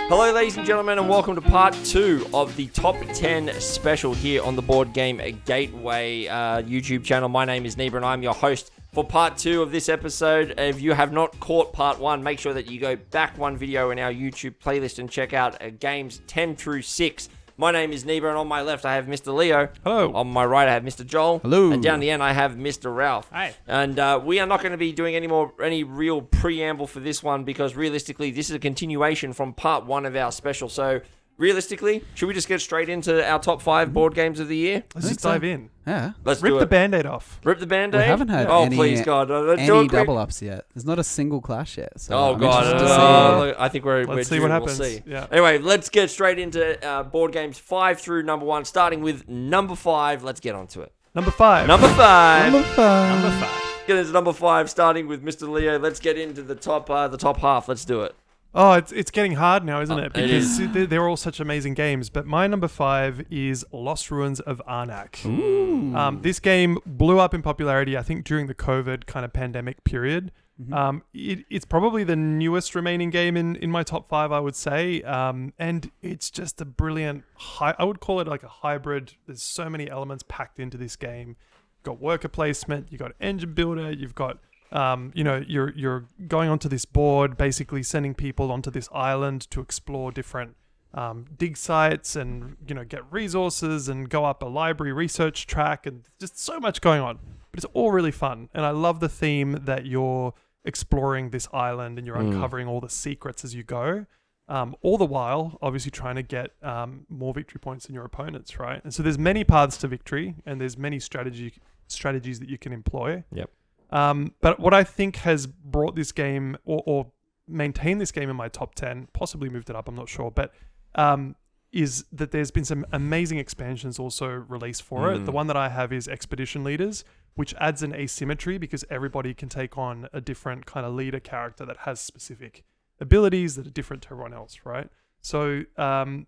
Hello, ladies and gentlemen, and welcome to part 2 of the Top 10 special here on the Board Game Gateway YouTube channel. My name is Neba, and I'm your host for part 2 of this episode. If you have not caught part 1, make sure that you go back one video in our YouTube playlist and check out games 10 through 6. My name is Neba, and on my left I have Mr. Leo. Hello. On my right I have Mr. Joel. Hello. And down the end I have Mr. Ralph. Hi. And we are not going to be doing any real preamble for this one because realistically this is a continuation from part 1 of our special. So realistically, should we just get straight into our top 5 board games of the year? Let's just dive in. Yeah. Let's Rip do the it. Band-Aid off. Rip the Band-Aid? We haven't had oh, any, please, God. any double ups yet. There's not a single clash yet. So Oh, I'm God. interested to see. Look, I think we're Let's see due. what happens. We'll see. Yeah. Anyway, let's get straight into board games 5 through number 1, starting with number 5. Let's get onto it. Number 5. Number 5. Number five. Number 5. Get into number 5, starting with Mr. Leo. Let's get into the top half. Let's do it. Oh, it's getting hard now, isn't it? It Because they're all such amazing games. But my number 5 is Lost Ruins of Arnak. This game blew up in popularity, I think, during the COVID kind of pandemic period. It's probably the newest remaining game in my top 5, I would say. And it's just a brilliant, I would call it like a hybrid. There's so many elements packed into this game. You've got worker placement, you've got engine builder, you've got you're going onto this board, basically sending people onto this island to explore different dig sites and, get resources and go up a library research track, and just so much going on. But it's all really fun. And I love the theme that you're exploring this island and you're uncovering all the secrets as you go. All the while, obviously trying to get more victory points than your opponents, right? And so there's many paths to victory, and there's many strategies that you can employ. Yep. But what I think has brought this game or maintained this game in my top 10, possibly moved it up, I'm not sure, but is that there's been some amazing expansions also released for it. The one that I have is Expedition Leaders, which adds an asymmetry because everybody can take on a different kind of leader character that has specific abilities that are different to everyone else, right? So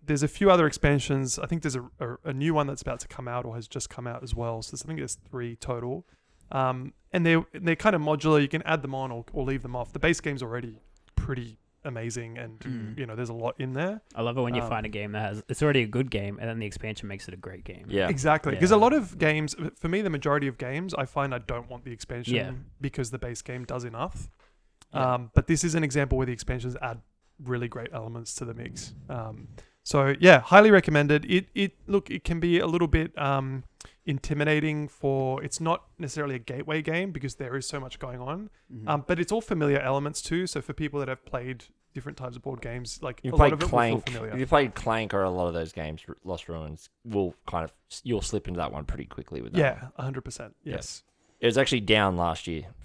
there's a few other expansions. I think there's a new one that's about to come out or has just come out as well. So I think there's 3 total. And they're kind of modular. You can add them on or leave them off. The base game's already pretty amazing, and there's a lot in there. I love it when you find a game that it's already a good game, and then the expansion makes it a great game. Yeah, exactly. Because a lot of games, for me, the majority of games, I find I don't want the expansion because the base game does enough. But this is an example where the expansions add really great elements to the mix. So yeah, highly recommended. It can be a little bit intimidating it's not necessarily a gateway game because there is so much going on, but it's all familiar elements too. So for people that have played different types of board games, like you a played lot of it Clank. will feel familiar. If you played Clank or a lot of those games, Lost Ruins you'll slip into that one pretty quickly with that. Yeah, 100%. Yes. It was actually down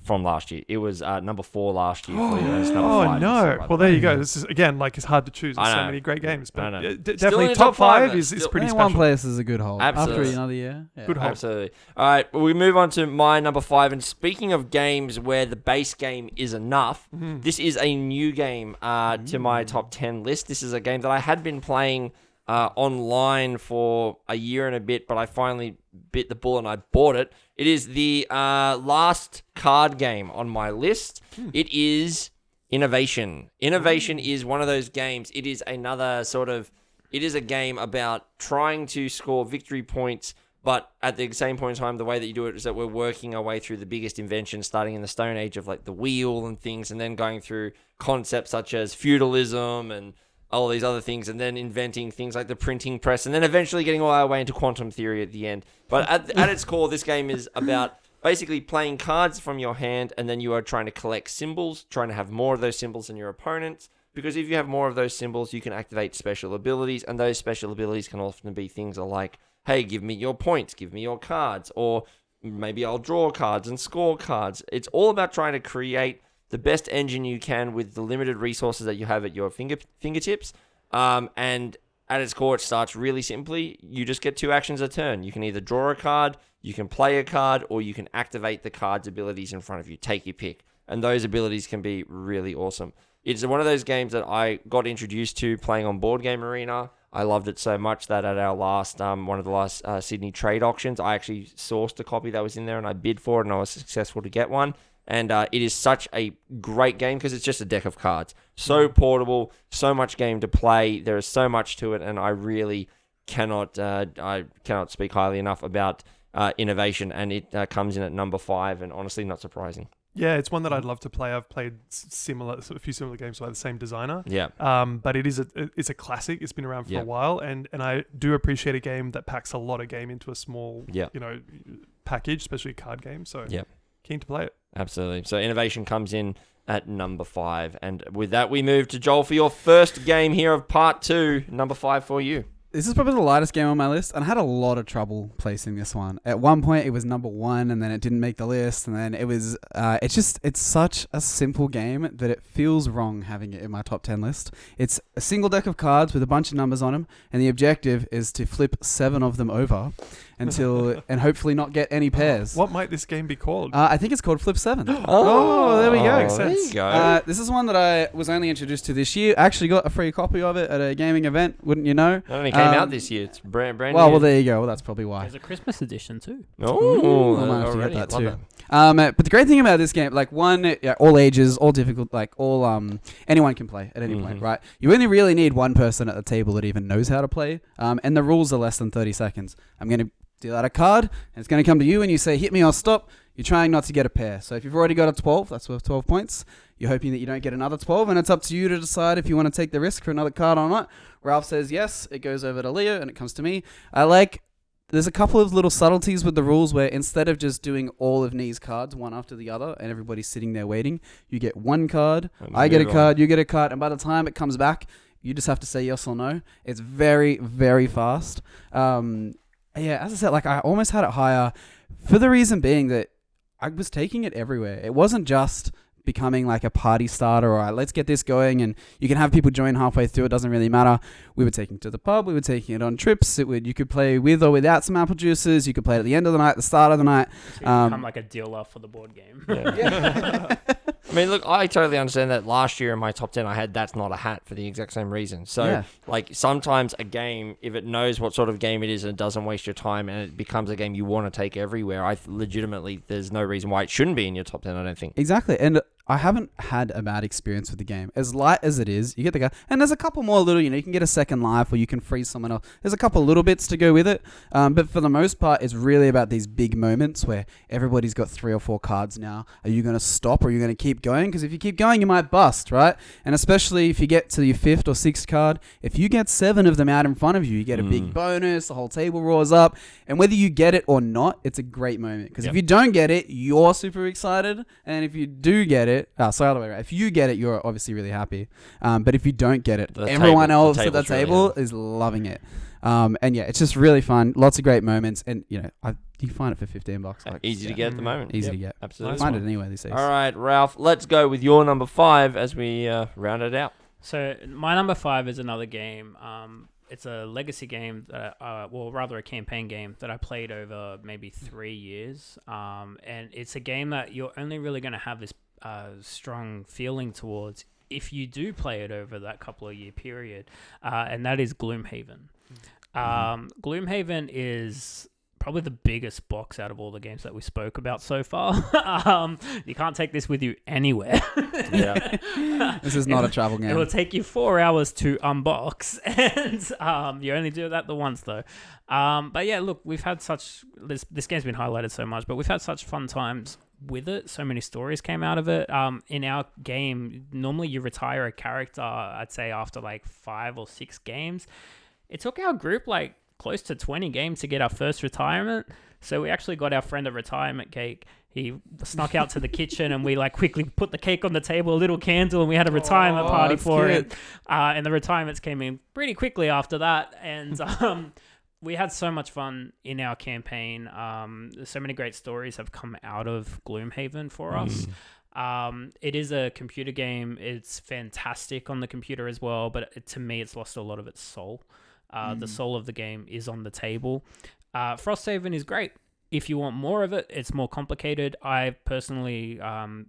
from last year. It was number 4 last year for you. And it's number 5 no! Well, there you go. This is again it's hard to choose. There's so many great games, but definitely in top top 5 5 is pretty Any special. one place is a good hold. Absolutely. After another year. Yeah. Good hold. Absolutely. All right, we move on to my number 5. And speaking of games where the base game is enough, this is a new game to my top 10 list. This is a game that I had been playing online for a year and a bit, but I finally bit the bullet and I bought it. It is the last card game on my list. It is Innovation. Innovation is one of those games. It is it is a game about trying to score victory points, but at the same point in time, the way that you do it is that we're working our way through the biggest inventions, starting in the Stone Age of like the wheel and things, and then going through concepts such as feudalism and all these other things, and then inventing things like the printing press, and then eventually getting all our way into quantum theory at the end. But at its core, this game is about basically playing cards from your hand, and then you are trying to collect symbols, trying to have more of those symbols than your opponents, because if you have more of those symbols, you can activate special abilities, and those special abilities can often be things like, hey, give me your points, give me your cards, or maybe I'll draw cards and score cards. It's all about trying to create the best engine you can with the limited resources that you have at your fingertips. And at its core, it starts really simply. You just get 2 actions a turn. You can either draw a card, you can play a card, or you can activate the card's abilities in front of you. Take your pick. And those abilities can be really awesome. It's one of those games that I got introduced to playing on Board Game Arena. I loved it so much that at our last, one of the last Sydney trade auctions, I actually sourced a copy that was in there and I bid for it and I was successful to get one. And it is such a great game because it's just a deck of cards. So portable, so much game to play. There is so much to it, and I really cannot speak highly enough about innovation. And it comes in at number 5, and honestly, not surprising. Yeah, it's one that I'd love to play. I've played a few similar games by the same designer. Yeah. But it's a classic. It's been around for a while, and I do appreciate a game that packs a lot of game into a small, package, especially a card game. So keen to play it. Absolutely. So innovation comes in at number 5, and with that, we move to Joel for your first game here of part 2. Number 5 for you. This is probably the lightest game on my list, and I had a lot of trouble placing this one. At one point, it was number 1, and then it didn't make the list, and then it was... it's such a simple game that it feels wrong having it in my top 10 list. It's a single deck of cards with a bunch of numbers on them, and the objective is to flip 7 of them over until and hopefully not get any pairs. What might this game be called? I think it's called Flip 7. Oh, there we go. Makes There sense. you go. This is one that I was only introduced to this year. I actually got a free copy of it at a gaming event, wouldn't you know? It only came out this year. It's brand new. Well, there you go. Well, that's probably why. There's a Christmas edition too. Oh, I might have to already. get that Love too. But the great thing about this game, like all ages, all difficult, like all anyone can play at any point, right? You only really need one person at the table that even knows how to play, and the rules are less than 30 seconds. I'm going to deal out a card, and it's going to come to you, and you say, hit me or stop. You're trying not to get a pair. So if you've already got a 12, that's worth 12 points. You're hoping that you don't get another 12, and it's up to you to decide if you want to take the risk for another card or not. Ralph says yes, it goes over to Leo, and it comes to me. There's a couple of little subtleties with the rules where instead of just doing all of these cards one after the other and everybody's sitting there waiting, you get one card, I get a card, you get a card, and by the time it comes back, you just have to say yes or no. It's very, very fast. As I said, I almost had it higher for the reason being that I was taking it everywhere. It wasn't just becoming like a party starter or let's get this going and you can have people join halfway through. It doesn't really matter. We were taking it to the pub. We were taking it on trips. You could play with or without some apple juices. You could play it at the end of the night, the start of the night. So you become like a dealer for the board game. Yeah. I mean, look, I totally understand that last year in my top 10, I had That's Not a Hat for the exact same reason. So, sometimes a game, if it knows what sort of game it is and it doesn't waste your time and it becomes a game you want to take everywhere, there's no reason why it shouldn't be in your top 10, I don't think. Exactly. And I haven't had a bad experience with the game. As light as it is, you get the guy, and there's a couple more little, you can get a second life or you can freeze someone else. There's a couple little bits to go with it. But for the most part, it's really about these big moments where everybody's got 3 or 4 cards now. Are you going to stop or are you going to keep going? Because if you keep going, you might bust, right? And especially if you get to your 5th or 6th card, if you get 7 of them out in front of you, you get a big bonus, the whole table roars up. And whether you get it or not, it's a great moment. Because if you don't get it, you're super excited. And if you do get it, sorry, other way around. If you get it, you're obviously really happy. But if you don't get it, everyone else at the table is loving it. It's just really fun. Lots of great moments. And, you find it for $15. Easy to get at the moment. Easy to get. Absolutely. Find it anywhere these days. All right, Ralph, let's go with your number 5 as we round it out. So my number 5 is another game. It's a legacy game, rather a campaign game that I played over maybe 3 years. And it's a game that you're only really going to have this strong feeling towards if you do play it over that couple of year period. And that is Gloomhaven. Gloomhaven is probably the biggest box out of all the games that we spoke about so far. You can't take this with you anywhere. This is not a travel game. It will take you 4 hours to unbox, and you only do that the once though. But yeah, look, we've had this game's been highlighted so much, but we've had such fun times with it. So many stories came out of it. In our game, normally you retire a character, I'd say after 5 or 6 games. It took our group close to 20 games to get our first retirement. So we actually got our friend a retirement cake. He snuck out to the kitchen and we quickly put the cake on the table, a little candle, and we had a retirement party for it. And the retirements came in pretty quickly after that. And we had so much fun in our campaign. So many great stories have come out of Gloomhaven for us. It is a computer game. It's fantastic on the computer as well, but to me, it's lost a lot of its soul. The soul of the game is on the table. Frosthaven is great. If you want more of it, it's more complicated. I personally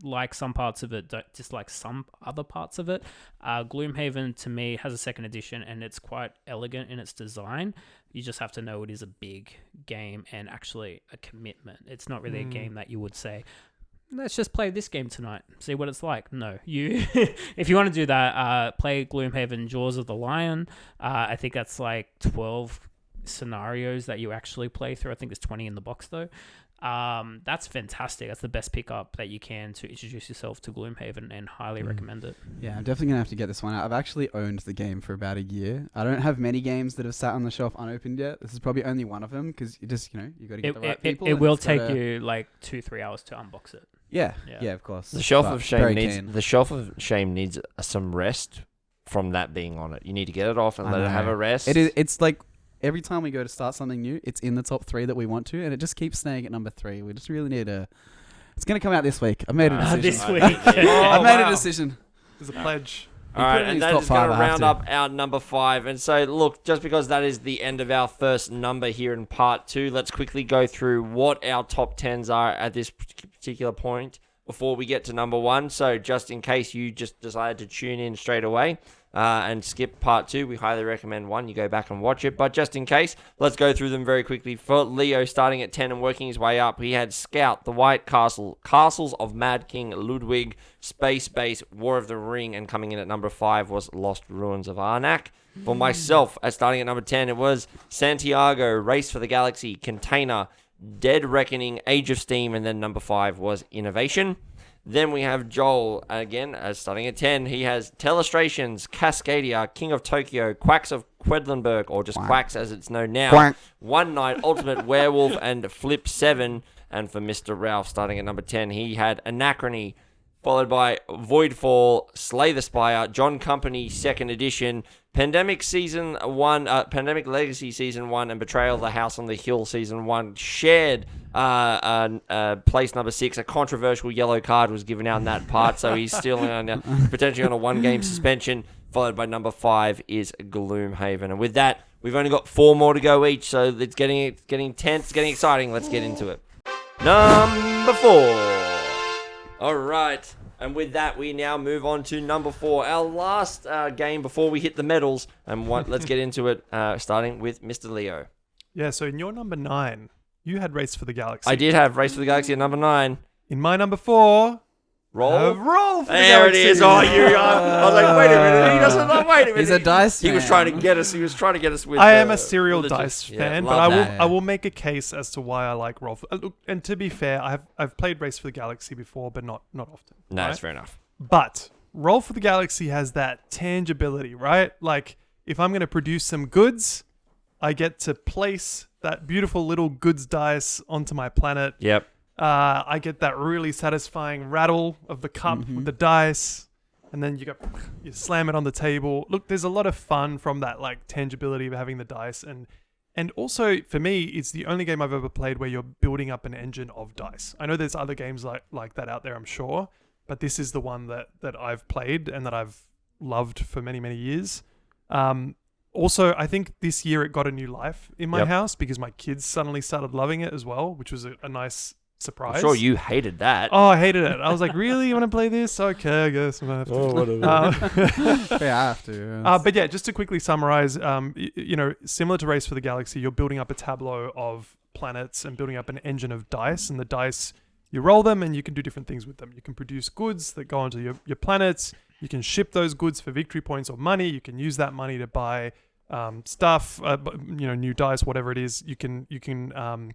like some parts of it, don't dislike some other parts of it. Gloomhaven, to me, has a second edition, and it's quite elegant in its design. You just have to know it is a big game and actually a commitment. It's not really a game that you would say, let's just play this game tonight, see what it's like. No, you, if you want to do that, play Gloomhaven Jaws of the Lion. I think that's like 12 scenarios that you actually play through. I think there's 20 in the box though. That's fantastic. That's the best pickup that you can to introduce yourself to Gloomhaven, and highly recommend it. Yeah, I'm definitely gonna have to get this one out. I've actually owned the game for about a year. I don't have many games that have sat on the shelf unopened yet. This is probably only one of them because you just, you got to get the right people. It will take you like 2-3 hours to unbox it. Yeah, of course. The Shelf of Shame needs some rest from that being on it. You need to get it off and let it have a rest. It's like every time we go to start something new, it's in the top 3 that we want to, and it just keeps staying at number 3. We just really need a... It's going to come out this week. I've made a decision. This week. I've made a decision. There's a pledge. All right, and that is going to round up our number 5. And so, look, just because that is the end of our first number here in part 2, let's quickly go through what our top 10s are at this particular point before we get to number 1. So just in case you just decided to tune in straight away and skip part 2, we highly recommend 1. You go back and watch it. But just in case, let's go through them very quickly. For Leo, starting at 10 and working his way up, he had Scout, The White Castle, Castles of Mad King Ludwig, Space Base, War of the Ring, and coming in at number 5 was Lost Ruins of Arnak. For myself, starting at number 10, it was Santiago, Race for the Galaxy, Container, Dead Reckoning, Age of Steam, and then number 5 was Innovation. Then we have Joel, again, starting at 10. He has Telestrations, Cascadia, King of Tokyo, Quacks of Quedlinburg, or just Quacks as it's known now, Quack. One Night, Ultimate Werewolf, and Flip 7. And for Mr. Ralph, starting at number 10, he had Anachrony, followed by Voidfall, Slay the Spire, John Company 2nd Edition, Pandemic Season 1, Pandemic Legacy Season 1, and Betrayal of the House on the Hill Season 1. Shared place number 6. A controversial yellow card was given out in that part, so he's still potentially on a 1-game suspension. Followed by number 5 is Gloomhaven. And with that, we've only got 4 more to go each, so it's getting tense, it's getting exciting. Let's get into it. Number 4. All right. And with that, we now move on to number 4, our last game before we hit the medals. And let's get into it, starting with Mr. Leo. Yeah, so in your number 9, you had Race for the Galaxy. I did have Race for the Galaxy at number 9. In my number 4, Roll for the there Galaxy. It is. Oh, I was like, wait a minute. He doesn't know. Wait a minute. He's a dice He was fan. trying to get us. He was trying to get us with. I am a serial dice yeah, fan, love but that. I will make a case as to why I like Roll. Look, and to be fair, I've played Race for the Galaxy before, but not often. No, right? that's fair enough. But Roll for the Galaxy has that tangibility, right? Like, if I'm going to produce some goods, I get to place that beautiful little goods dice onto my planet. Yep. I get that really satisfying rattle of the cup with the dice, and then you slam it on the table. Look, there's a lot of fun from that, like, tangibility of having the dice, and also for me, it's the only game I've ever played where you're building up an engine of dice. I know there's other games like that out there, I'm sure, but this is the one that I've played and that I've loved for many, many years. Also, I think this year it got a new life in my house because my kids suddenly started loving it as well, which was a nice surprise. I'm sure you hated that. Oh, I hated it. I was like, really? You want to play this? Okay, I guess I'm going to have to. Oh, whatever. Yeah, I have to. But yeah, just to quickly summarize, similar to Race for the Galaxy, you're building up a tableau of planets and building up an engine of dice, and the dice, you roll them and you can do different things with them. You can produce goods that go onto your planets. You can ship those goods for victory points or money. You can use that money to buy stuff, new dice, whatever it is. You can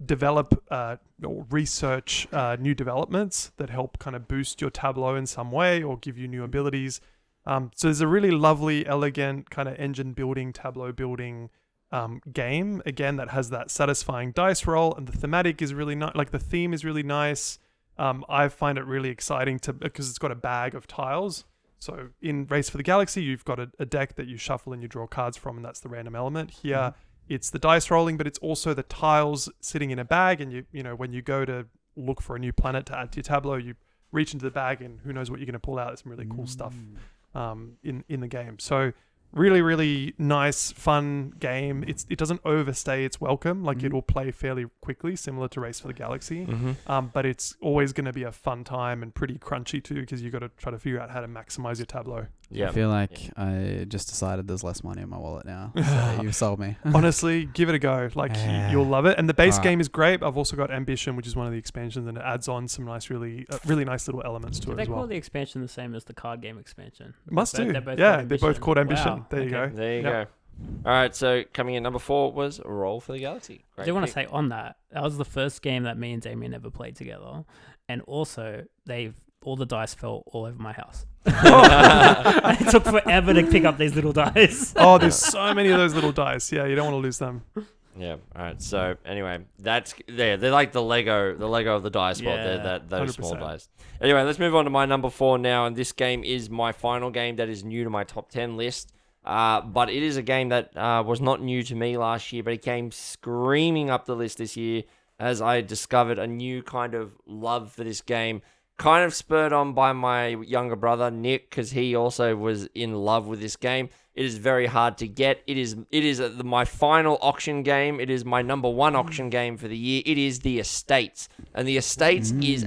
develop or research new developments that help kind of boost your tableau in some way or give you new abilities. So there's a really lovely, elegant kind of engine building, tableau building game, again, that has that satisfying dice roll, and the thematic is really nice. Like, the theme is really nice. I find it really exciting because it's got a bag of tiles. So in Race for the Galaxy, you've got a deck that you shuffle and you draw cards from, and that's the random element. Here, it's the dice rolling, but it's also the tiles sitting in a bag, and when you go to look for a new planet to add to your tableau, you reach into the bag, and who knows what you're going to pull out. There's some really cool stuff in the game. So really, really nice, fun game. It doesn't overstay its welcome. Like, it'll play fairly quickly, similar to Race for the Galaxy. But it's always going to be a fun time and pretty crunchy too, because you got to try to figure out how to maximize your tableau. Yeah. I feel like I just decided there's less money in my wallet now. So you've sold me. Honestly, give it a go. Like you'll love it. And the base game is great. I've also got Ambition, which is one of the expansions, and it adds on some nice, really nice little elements to it They as well. call the expansion the same as the card game expansion. Must do. They're both They're both called Ambition. Wow. There you go. There you go. All right, so coming in number 4 was Roll for the Galaxy. I do want to say on that was the first game that me and Damien ever played together, and also all the dice fell all over my house. It took forever to pick up these little dice. Oh, there's so many of those little dice. Yeah, you don't want to lose them. Yeah. All right. So anyway, they're like the Lego of the dice world. Yeah, They're those 100%. small dice. Anyway, let's move on to my number 4 now, and this game is my final game that is new to my top 10 list. But it is a game that was not new to me last year, but it came screaming up the list this year as I discovered a new kind of love for this game. Kind of spurred on by my younger brother, Nick, because he also was in love with this game. It is very hard to get. It is my final auction game. It is my number 1 auction game for the year. It is The Estates. And The Estates is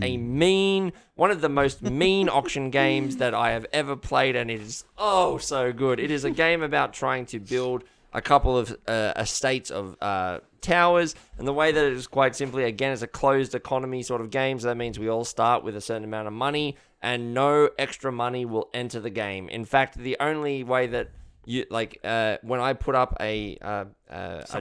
one of the most mean auction games that I have ever played, and it is so good. It is a game about trying to build a couple of estates of towers, and the way that it is quite simply, again, it's a closed economy sort of game, so that means we all start with a certain amount of money, and no extra money will enter the game. In fact, the only way that you when I put up a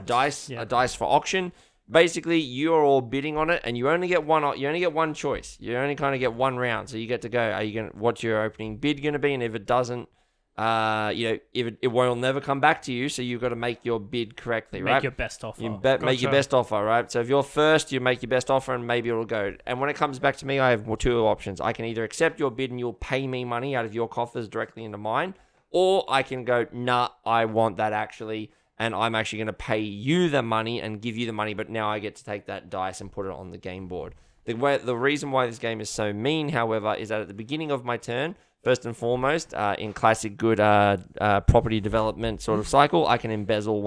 dice for auction, basically you are all bidding on it, and you only get one choice. You only kind of get one round, so you get to go. What's your opening bid going to be? And if it doesn't, it will never come back to you, so you've got to make your bid correctly, right? Make your best offer. Make your best offer, right? So if you're first, you make your best offer, and maybe it'll go. And when it comes back to me, I have 2 options. I can either accept your bid and you'll pay me money out of your coffers directly into mine, or I can go, nah, I want that actually, and I'm actually going to pay you the money and give you the money, but now I get to take that dice and put it on the game board. The reason why this game is so mean, however, is that at the beginning of my turn, first and foremost, in classic good property development sort of cycle, I can embezzle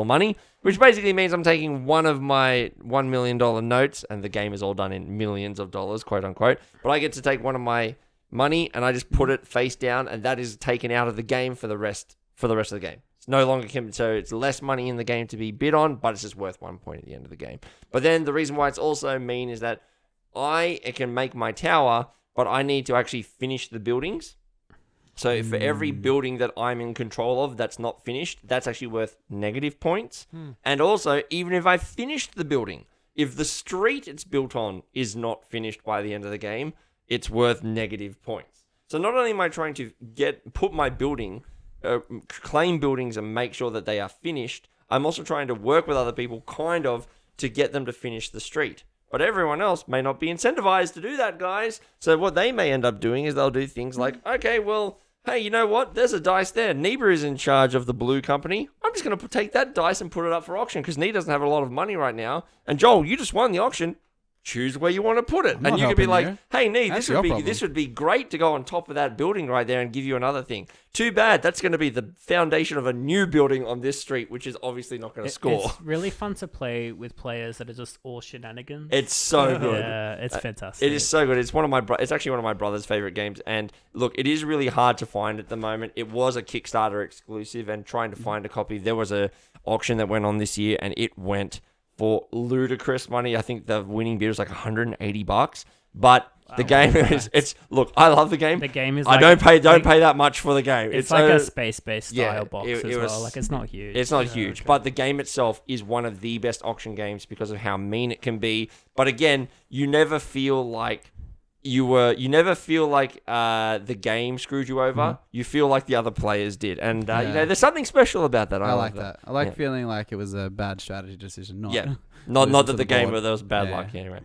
money, which basically means I'm taking one of my $1 million notes, and the game is all done in millions of dollars, quote unquote. But I get to take one of my money and I just put it face down, and that is taken out of the game for the rest of the game. It's no longer so it's less money in the game to be bid on, but it's just worth 1 point at the end of the game. But then the reason why it's also mean is that I can make my tower, but I need to actually finish the buildings. So for every building that I'm in control of that's not finished, that's actually worth negative points. And also, even if I finished the building, if the street it's built on is not finished by the end of the game, it's worth negative points. So not only am I trying to put my building, claim buildings and make sure that they are finished, I'm also trying to work with other people to get them to finish the street. But everyone else may not be incentivized to do that, guys. So what they may end up doing is they'll do things like, okay, well, hey, you know what? There's a dice there. Neba is in charge of the blue company. I'm just going to take that dice and put it up for auction because Neba doesn't have a lot of money right now. And Joel, you just won the auction. Choose where you want to put it. And you could be like, hey, Nee, this would be great to go on top of that building right there and give you another thing. Too bad. That's going to be the foundation of a new building on this street, which is obviously not going to score. It's really fun to play with players that are just all shenanigans. It's so good. Yeah, it's fantastic. It is so good. It's it's actually one of my brother's favorite games. And look, it is really hard to find at the moment. It was a Kickstarter exclusive, and trying to find a copy. There was a auction that went on this year, and it went for ludicrous money. I think the winning bid was like $180. But the game is look, I love the game. The game is I don't pay that much for the game. It's like a space-based style box it as was, well. Like it's not huge. It's not huge, but the game itself is one of the best auction games because of how mean it can be. But again, you never feel like the game screwed you over. Mm-hmm. You feel like the other players did, and there's something special about that. I like that. I like feeling like it was a bad strategy decision. Not that the game, but there was bad luck. Anyway,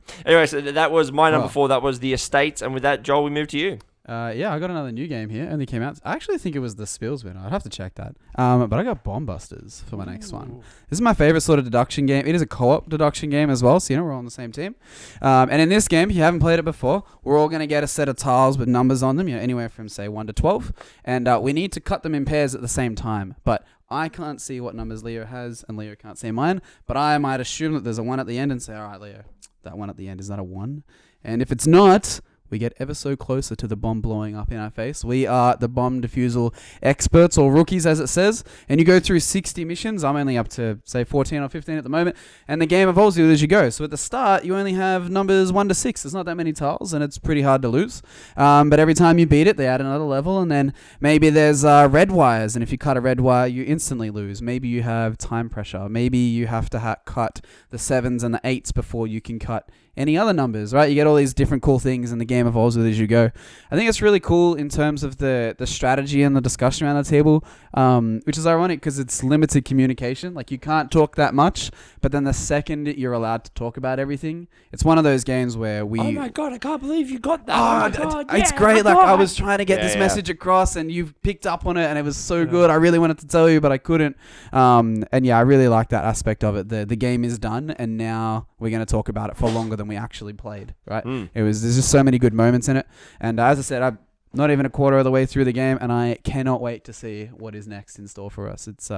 so that was my number 4. That was The Estates, and with that, Joel, we move to you. I got another new game here. Only came out. I actually think it was the Spills winner. I'd have to check that. But I got Bomb Busters for my next one. This is my favorite sort of deduction game. It is a co-op deduction game as well, so we're all on the same team. And in this game, if you haven't played it before, we're all going to get a set of tiles with numbers on them, anywhere from say 1 to 12, and we need to cut them in pairs at the same time. But I can't see what numbers Leo has, and Leo can't see mine. But I might assume that there's a 1 at the end and say, all right, Leo, that 1 at the end, is that a 1? And if it's not, we get ever so closer to the bomb blowing up in our face. We are the bomb defusal experts, or rookies as it says, and you go through 60 missions. I'm only up to, say, 14 or 15 at the moment, and the game evolves you as you go. So at the start, you only have numbers 1 to 6. There's not that many tiles, and it's pretty hard to lose. But every time you beat it, they add another level, and then maybe there's red wires, and if you cut a red wire, you instantly lose. Maybe you have time pressure. Maybe you have to cut the 7s and the 8s before you can cut any other numbers, right? You get all these different cool things and the game evolves with as you go. I think it's really cool in terms of the strategy and the discussion around the table, which is ironic because it's limited communication. Like, you can't talk that much, but then the second you're allowed to talk about everything, it's one of those games where we... Oh my God, I can't believe you got that. Oh, my God, it's yeah, great. oh Like, God. I was trying to get this message across and you've picked up on it and it was so good. I really wanted to tell you, but I couldn't. And yeah, I really like that aspect of it. The game is done and now we're going to talk about it for longer than we actually played, right? There's just so many good moments in it. And as I said, I'm not even a quarter of the way through the game and I cannot wait to see what is next in store for us. It's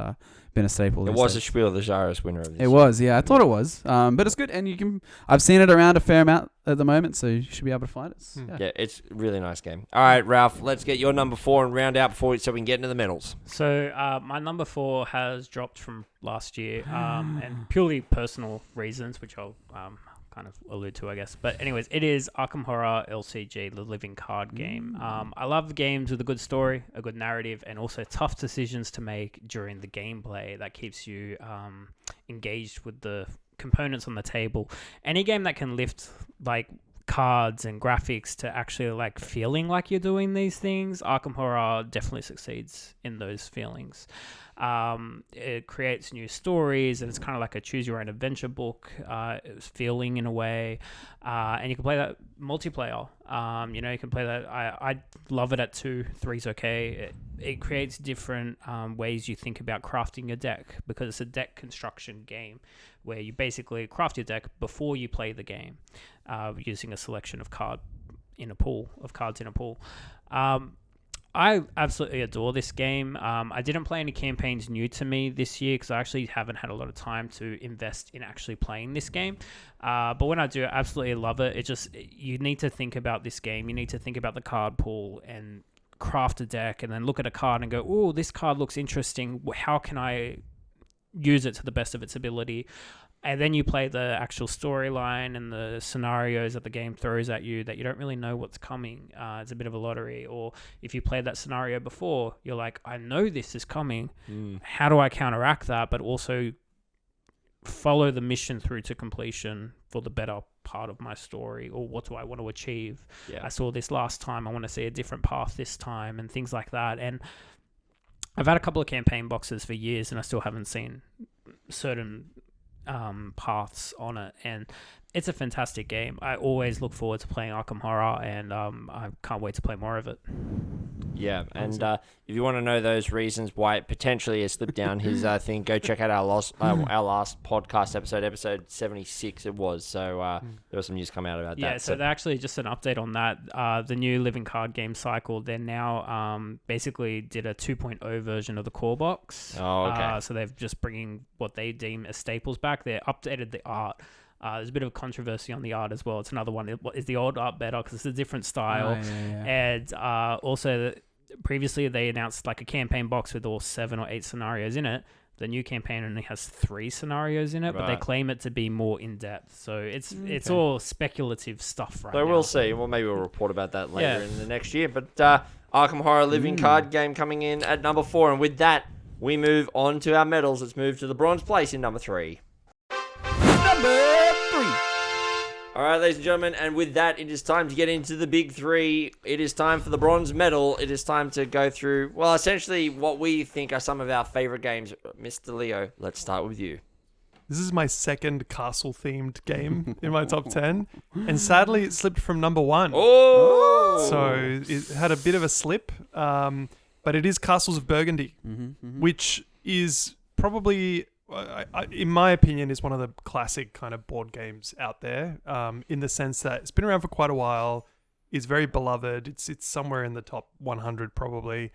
been a staple. It was a Spiel des Jahres winner of this. It was, yeah. I thought it was. But it's good. And I've seen it around a fair amount at the moment, so you should be able to find it. Yeah, it's a really nice game. All right, Ralph, let's get your number 4 and round out so we can get into the medals. So my number 4 has dropped from last year, and purely personal reasons, which I'll kind of allude to, I guess. But anyways, it is Arkham Horror LCG, the living card game. I love games with a good story, a good narrative, and also tough decisions to make during the gameplay that keeps you engaged with the components on the table. Any game that can lift like cards and graphics to actually like feeling like you're doing these things, Arkham Horror definitely succeeds in those feelings. It creates new stories and it's kind of like a choose your own adventure book. It's feeling in a way, and you can play that multiplayer. You can play that. I love it at 2, 3's okay. It creates different ways you think about crafting your deck, because it's a deck construction game where you basically craft your deck before you play the game, using a selection of cards in a pool. I absolutely adore this game. I didn't play any campaigns new to me this year because I actually haven't had a lot of time to invest in actually playing this game. But when I do, I absolutely love it. You need to think about this game. You need to think about the card pool and craft a deck and then look at a card and go, oh, this card looks interesting. How can I use it to the best of its ability? And then you play the actual storyline and the scenarios that the game throws at you that you don't really know what's coming. It's a bit of a lottery. Or if you played that scenario before, you're like, I know this is coming. How do I counteract that? But also follow the mission through to completion for the better part of my story. Or what do I want to achieve? Yeah. I saw this last time. I want to see a different path this time and things like that. And I've had a couple of campaign boxes for years and I still haven't seen certain paths on it, and it's a fantastic game. I always look forward to playing Arkham Horror, and I can't wait to play more of it. Yeah, and if you want to know those reasons why it potentially has slipped down his thing, go check out our last podcast episode 76 it was. So there was some news come out about that. Yeah, so they're actually just an update on that. The new living card game cycle, they're now basically did a 2.0 version of the core box. Oh, okay. So they're just bringing what they deem as staples back. They updated the art. There's a bit of controversy on the art as well. It's another one. Is the old art better because it's a different style? And also, previously they announced like a campaign box with all 7 or 8 scenarios in it. The new campaign only has 3 scenarios in it, but they claim it to be more in depth. So it's all speculative stuff right now. So we'll see. Well, maybe we'll report about that later in the next year. But Arkham Horror Living Card Game coming in at number 4, and with that we move on to our medals. Let's move to the bronze place in number 3. All right, ladies and gentlemen, and with that, it is time to get into the big 3. It is time for the bronze medal. It is time to go through, well, essentially what we think are some of our favorite games. Mr. Leo, let's start with you. This is my second castle-themed game in my top 10, and sadly, it slipped from number 1. Oh! So it had a bit of a slip, but it is Castles of Burgundy, which is probably... in my opinion, is one of the classic kind of board games out there, in the sense that it's been around for quite a while, is very beloved. It's somewhere in the top 100 probably.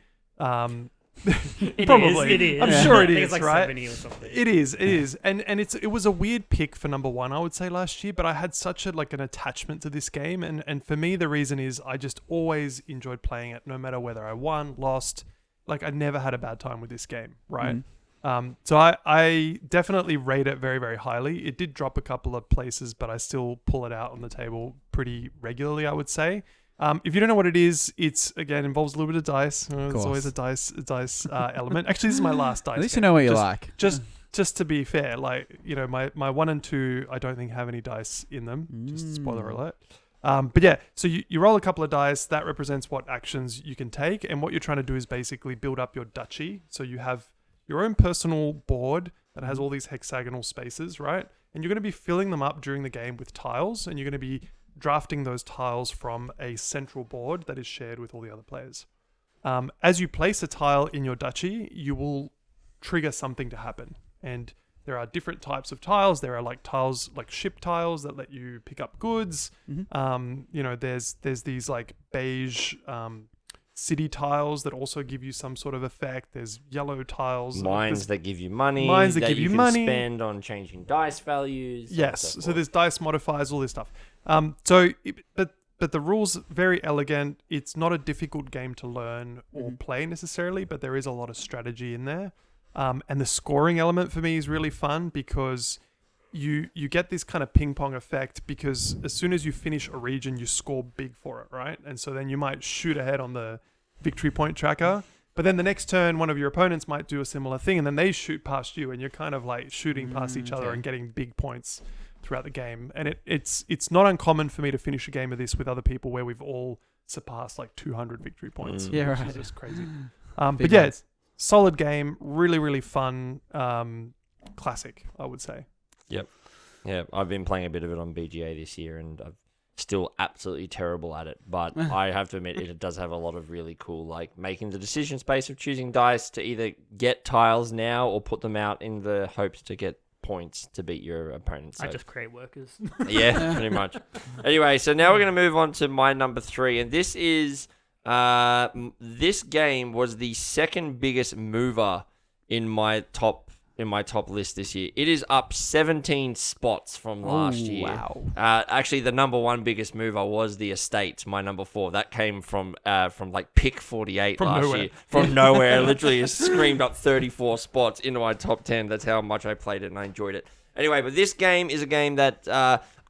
Probably. It is. I'm sure it I think is, it's like right? 70 or something. It is. And it was a weird pick for number 1, I would say, last year, but I had such an attachment to this game, and for me the reason is I just always enjoyed playing it, no matter whether I won, lost. Like, I never had a bad time with this game, right? So I definitely rate it very, very highly. It did drop a couple of places, but I still pull it out on the table pretty regularly, I would say. If you don't know what it is, it's, again, involves a little bit of dice. It's always a dice element. Actually, this is my last dice. At least game. you know what you like. Just to be fair, like, you know, my 1 and 2, I don't think have any dice in them. Just spoiler alert. But yeah, so you roll a couple of dice. That represents what actions you can take. And what you're trying to do is basically build up your duchy. So you have your own personal board that has all these hexagonal spaces, right? And you're going to be filling them up during the game with tiles. And you're going to be drafting those tiles from a central board that is shared with all the other players. As you place a tile in your duchy, you will trigger something to happen. And there are different types of tiles. There are like tiles, like ship tiles that let you pick up goods. You know, there's these like beige city tiles that also give you some sort of effect. There's yellow tiles. Mines that give you money. Mines that give you can money. Spend on changing dice values. Yes. So there's dice modifiers, all this stuff. But the rules very elegant. It's not a difficult game to learn or play necessarily, but there is a lot of strategy in there. And the scoring element for me is really fun because you get this kind of ping pong effect, because as soon as you finish a region, you score big for it, right? And so then you might shoot ahead on the victory point tracker, but then the next turn, one of your opponents might do a similar thing, and then they shoot past you, and you're kind of like shooting past each other and getting big points throughout the game. And it's not uncommon for me to finish a game of this with other people where we've all surpassed like 200 victory points. Yeah, which right. is just crazy. But yeah, it's solid game, really, really fun, classic, I would say. Yeah, I've been playing a bit of it on BGA this year, and I'm still absolutely terrible at it. But I have to admit, it does have a lot of really cool, like making the decision space of choosing dice to either get tiles now or put them out in the hopes to get points to beat your opponent. So, I just create workers. yeah, pretty much. Anyway, so now we're going to move on to my number 3, and this is this game was the second biggest mover in my top list this year. It is up 17 spots from last year. Wow. Actually, the number 1 biggest mover was the Estates, my number 4. That came from like pick 48 From last nowhere. year. From nowhere. Literally just screamed up 34 spots into my top 10. That's how much I played it and I enjoyed it. Anyway, but this game is a game that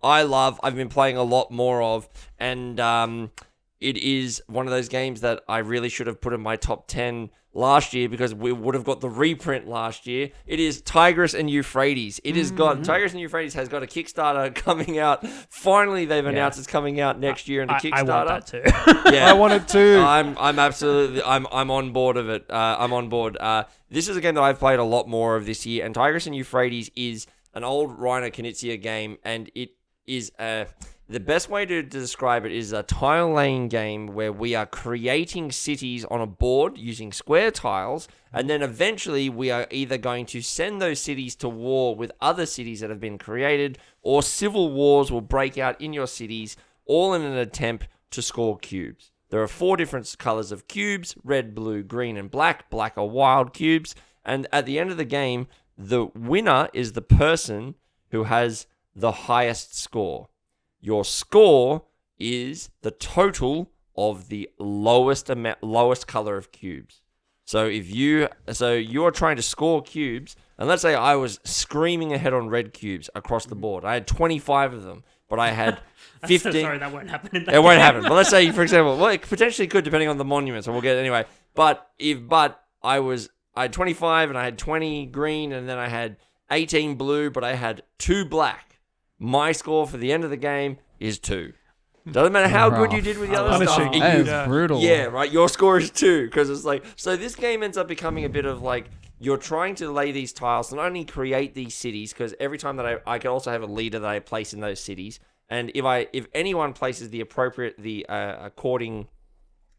I love. I've been playing a lot more of, and it is one of those games that I really should have put in my top 10 last year, because we would have got the reprint last year. It is Tigris and Euphrates. It has got Tigris and Euphrates has got a Kickstarter coming out. Finally, they've announced it's coming out next year in the Kickstarter. I want that too. Yeah, I want it too. I'm absolutely I'm on board of it. I'm on board. This is a game that I've played a lot more of this year, and Tigris and Euphrates is an old Reiner Knizia game, and it is the best way to describe it is a tile laying game where we are creating cities on a board using square tiles, and then eventually we are either going to send those cities to war with other cities that have been created, or civil wars will break out in your cities, all in an attempt to score cubes. There are 4 different colors of cubes: red, blue, green, and black. Black are wild cubes. And at the end of the game, the winner is the person who has the highest score. Your score is the total of the lowest color of cubes. So you are trying to score cubes, and let's say I was screaming ahead on red cubes across the board. I had 25 of them, but I had 15. So sorry, that won't happen in that It won't game. happen. But let's say, for example, well, it potentially could, depending on the monument. So we'll get it anyway. But I had 25 and I had 20 green, and then I had 18 blue, but I had 2 black. My score for the end of the game is 2. Doesn't matter how good you did with the other Punishing. stuff. That is Yeah. brutal. Yeah, right. Your score is 2, because it's like, so this game ends up becoming a bit of like, you're trying to lay these tiles, not only create these cities, because every time that I can also have a leader that I place in those cities, and if anyone places the according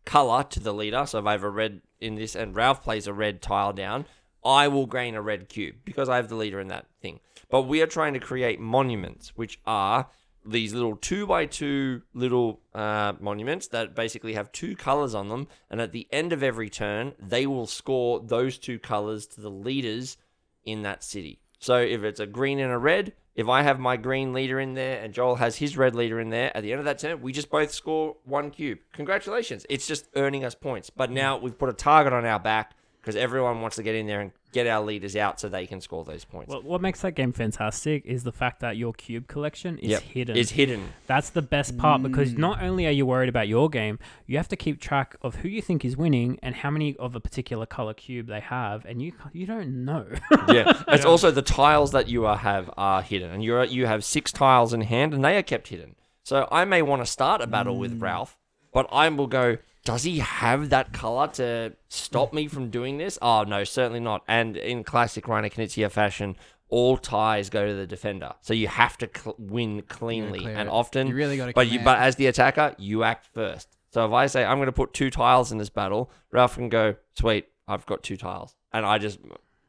color to the leader, so if I have a red in this and Ralph plays a red tile down, I will gain a red cube because I have the leader in that thing. But we are trying to create monuments, which are these little 2x2 little monuments that basically have 2 colors on them, and at the end of every turn, they will score those 2 colors to the leaders in that city. So if it's a green and a red, if I have my green leader in there and Joel has his red leader in there, at the end of that turn, we just both score 1 cube. Congratulations. It's just earning us points. But now we've put a target on our back because everyone wants to get in there and get our leaders out so they can score those points. Well, what makes that game fantastic is the fact that your cube collection is hidden. It's hidden. That's the best part because not only are you worried about your game, you have to keep track of who you think is winning and how many of a particular color cube they have, and you don't know. Yeah, it's also the tiles that you have are hidden, and you have 6 tiles in hand, and they are kept hidden. So I may want to start a battle with Ralph, but I will go, does he have that color to stop me from doing this? Oh, no, certainly not. And in classic Reiner Knizia fashion, all ties go to the defender. So you have to win cleanly. And often, you really gotta but as the attacker, you act first. So if I say, I'm going to put 2 tiles in this battle, Ralph can go, sweet, I've got 2 tiles. And I just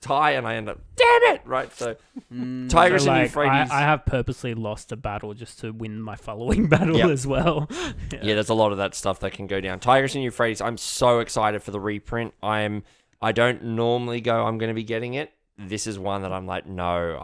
tie and I end up, damn it, right? So Tigris and Euphrates. I have purposely lost a battle just to win my following battle as well. Yeah, there's a lot of that stuff that can go down. Tigris and Euphrates, I'm so excited for the reprint. I don't normally go, I'm going to be getting it. This is one that I'm like, no,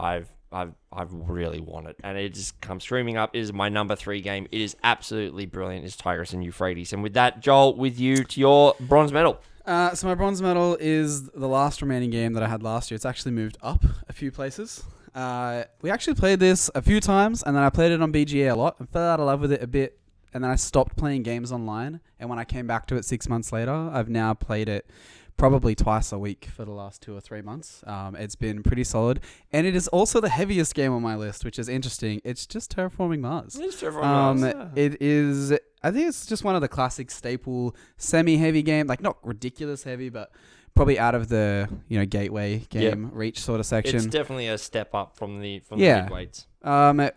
I've really want it. And it just comes streaming up. It is my number 3 game. It is absolutely brilliant. It's Tigris and Euphrates. And with that, Joel, with you to your bronze medal. So my bronze medal is the last remaining game that I had last year. It's actually moved up a few places. We actually played this a few times, and then I played it on BGA a lot and fell out of love with it a bit, and then I stopped playing games online. And when I came back to it 6 months later, I've now played it probably twice a week for the last 2 or 3 months. It's been pretty solid. And it is also the heaviest game on my list, which is interesting. It's just Terraforming Mars. It's Terraforming Mars. It is, I think it's just one of the classic staple semi-heavy game, like not ridiculous heavy, but probably out of the gateway game reach sort of section. It's definitely a step up from the mid-weights.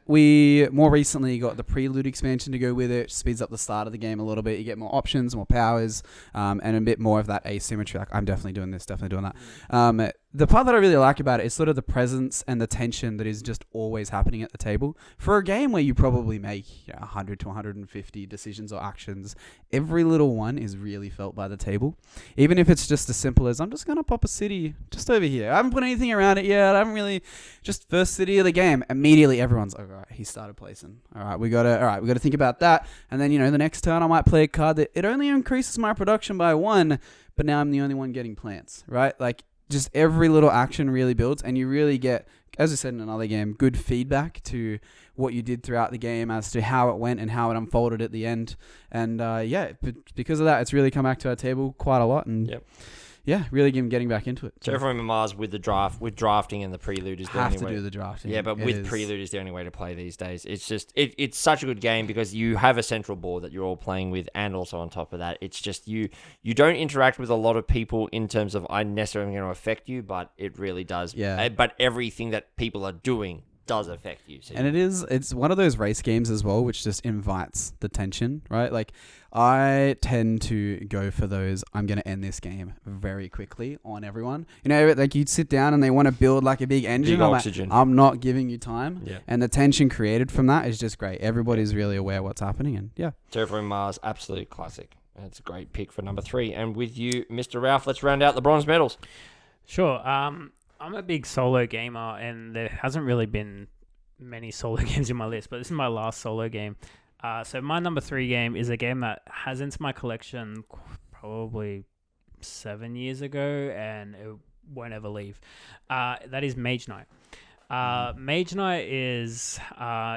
We more recently got the Prelude expansion to go with it. Speeds up the start of the game a little bit. You get more options, more powers, and a bit more of that asymmetry. Like, I'm definitely doing this, definitely doing that. The part that I really like about it is sort of the presence and the tension that is just always happening at the table. For a game where you probably make 100 to 150 decisions or actions, every little one is really felt by the table. Even if it's just as simple as, I'm just going to pop a city just over here. I haven't put anything around it yet. I haven't really, just first city of the game. Immediately everyone's like, all right, he started placing. All right, we got to think about that. And then, the next turn I might play a card that it only increases my production by 1, but now I'm the only one getting plants, right? Like, just every little action really builds, and you really get, as I said in another game, good feedback to what you did throughout the game as to how it went and how it unfolded at the end. And because of that, it's really come back to our table quite a lot, and really getting back into it. Terraforming Mars with drafting and the Prelude is the only way. Have to do the drafting. Yeah, but with Prelude is the only way to play these days. It's just it's such a good game because you have a central board that you're all playing with, and also on top of that, it's just you don't interact with a lot of people in terms of I necessarily going to affect you, but it really does. Yeah. But everything that people are doing does affect you. So and it's one of those race games as well, which just invites the tension, right? Like, I tend to go for those, I'm going to end this game very quickly on everyone. Like, you'd sit down and they want to build like a big engine. Big oxygen. I'm not giving you time. Yeah. And the tension created from that is just great. Everybody's really aware what's happening. And Terraforming Mars, absolute classic. It's a great pick for number 3. And with you, Mr. Ralph, let's round out the bronze medals. Sure. I'm a big solo gamer, and there hasn't really been many solo games in my list, but this is my last solo game. So my number 3 game is a game that has into my collection probably 7 years ago, and it won't ever leave. That is Mage Knight. Mage Knight is,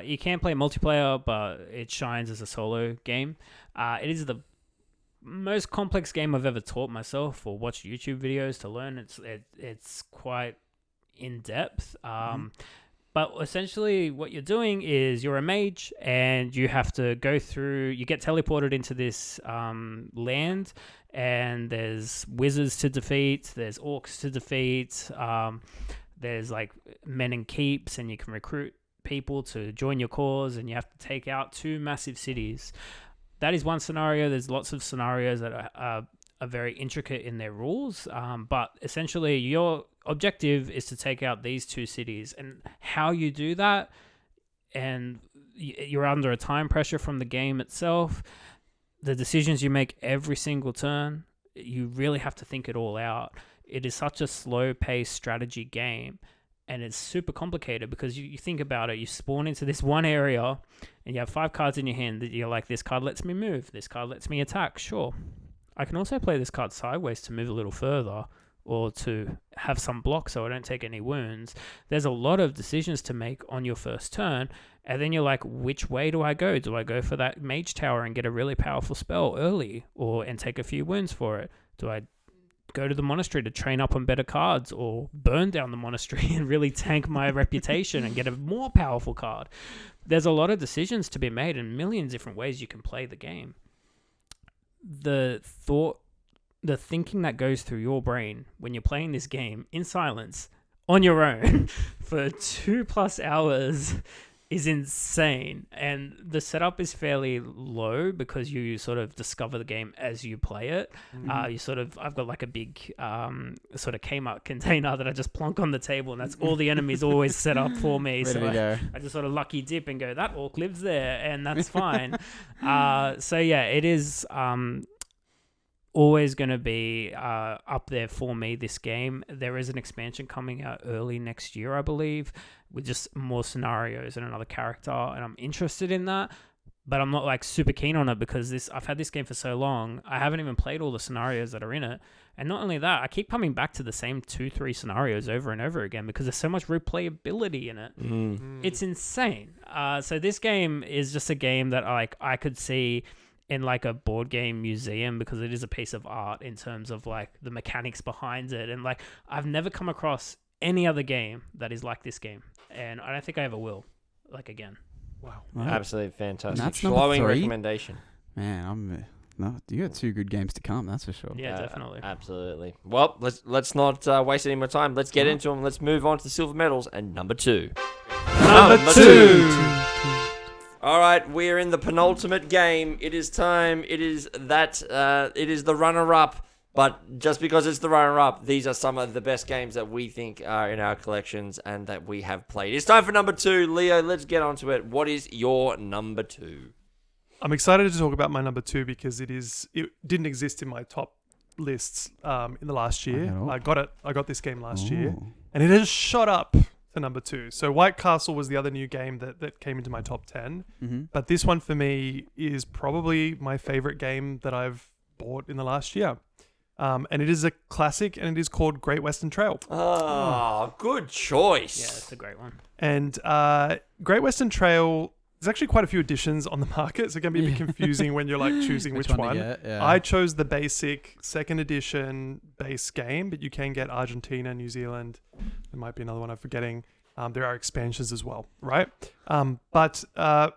you can play multiplayer, but it shines as a solo game. It is the most complex game I've ever taught myself or watched YouTube videos to learn. It's quite in depth. But essentially what you're doing is you're a mage and you have to go through, you get teleported into this land, and there's wizards to defeat, there's orcs to defeat, there's like men in keeps, and you can recruit people to join your cause, and you have to take out 2 massive cities. That is one scenario. There's lots of scenarios that are very intricate in their rules, but essentially your objective is to take out these 2 cities, and how you do that and you're under a time pressure from the game itself. The decisions you make every single turn, you really have to think it all out. It is such a slow-paced strategy game, and it's super complicated because you think about it. You spawn into this one area, and you have 5 cards in your hand that you're like, this card lets me move, this card lets me attack. Sure, I can also play this card sideways to move a little further, or to have some block so I don't take any wounds. There's a lot of decisions to make on your first turn, and then you're like, which way do I go? Do I go for that mage tower and get a really powerful spell early, and take a few wounds for it? Do I go to the monastery to train up on better cards, or burn down the monastery and really tank my reputation and get a more powerful card? There's a lot of decisions to be made and millions of different ways you can play the game. The thinking that goes through your brain when you're playing this game in silence on your own for 2+ hours is insane. And the setup is fairly low because you sort of discover the game as you play it. I've got like a big sort of Kmart container that I just plonk on the table, and that's all the enemies always set up for me. Ready So to go. I just sort of lucky dip and go, that orc lives there, and that's fine. So yeah, it is always going to be up there for me, this game. There is an expansion coming out early next year, I believe, with just more scenarios and another character, and I'm interested in that, but I'm not like super keen on it because I've had this game for so long. I haven't even played all the scenarios that are in it, and not only that, I keep coming back to the same 2-3 scenarios over and over again because there's so much replayability in it. It's insane. So this game is just a game that I could see in like a board game museum because it is a piece of art in terms of like the mechanics behind it, and like I've never come across any other game that is like this game, and I don't think I ever will, like, again. Wow. Right. Absolutely fantastic. that's number Glowing 3. recommendation. Man, you got 2 good games to come, that's for sure. Yeah, definitely. Absolutely. Well, let's not waste any more time. Let's get into them. Let's move on to the silver medals and number 2. Number 2. All right, we're in the penultimate game. It is time. It is the runner-up. But just because it's the runner-up, these are some of the best games that we think are in our collections and that we have played. It's time for number 2. Leo, let's get onto it. What is your number 2? I'm excited to talk about my number 2 because it didn't exist in my top lists in the last year. I got this game last year, and it has shot up to number 2. So White Castle was the other new game that came into my top 10. But this one for me is probably my favorite game that I've bought in the last year. And it is a classic, and it is called Great Western Trail. Oh, good choice. Yeah, it's a great one. And Great Western Trail, there's actually quite a few editions on the market, so it can be a bit confusing when you're like choosing which one. To get, yeah. I chose the basic 2nd edition base game, but you can get Argentina, New Zealand. There might be another one I'm forgetting. There are expansions as well, right? But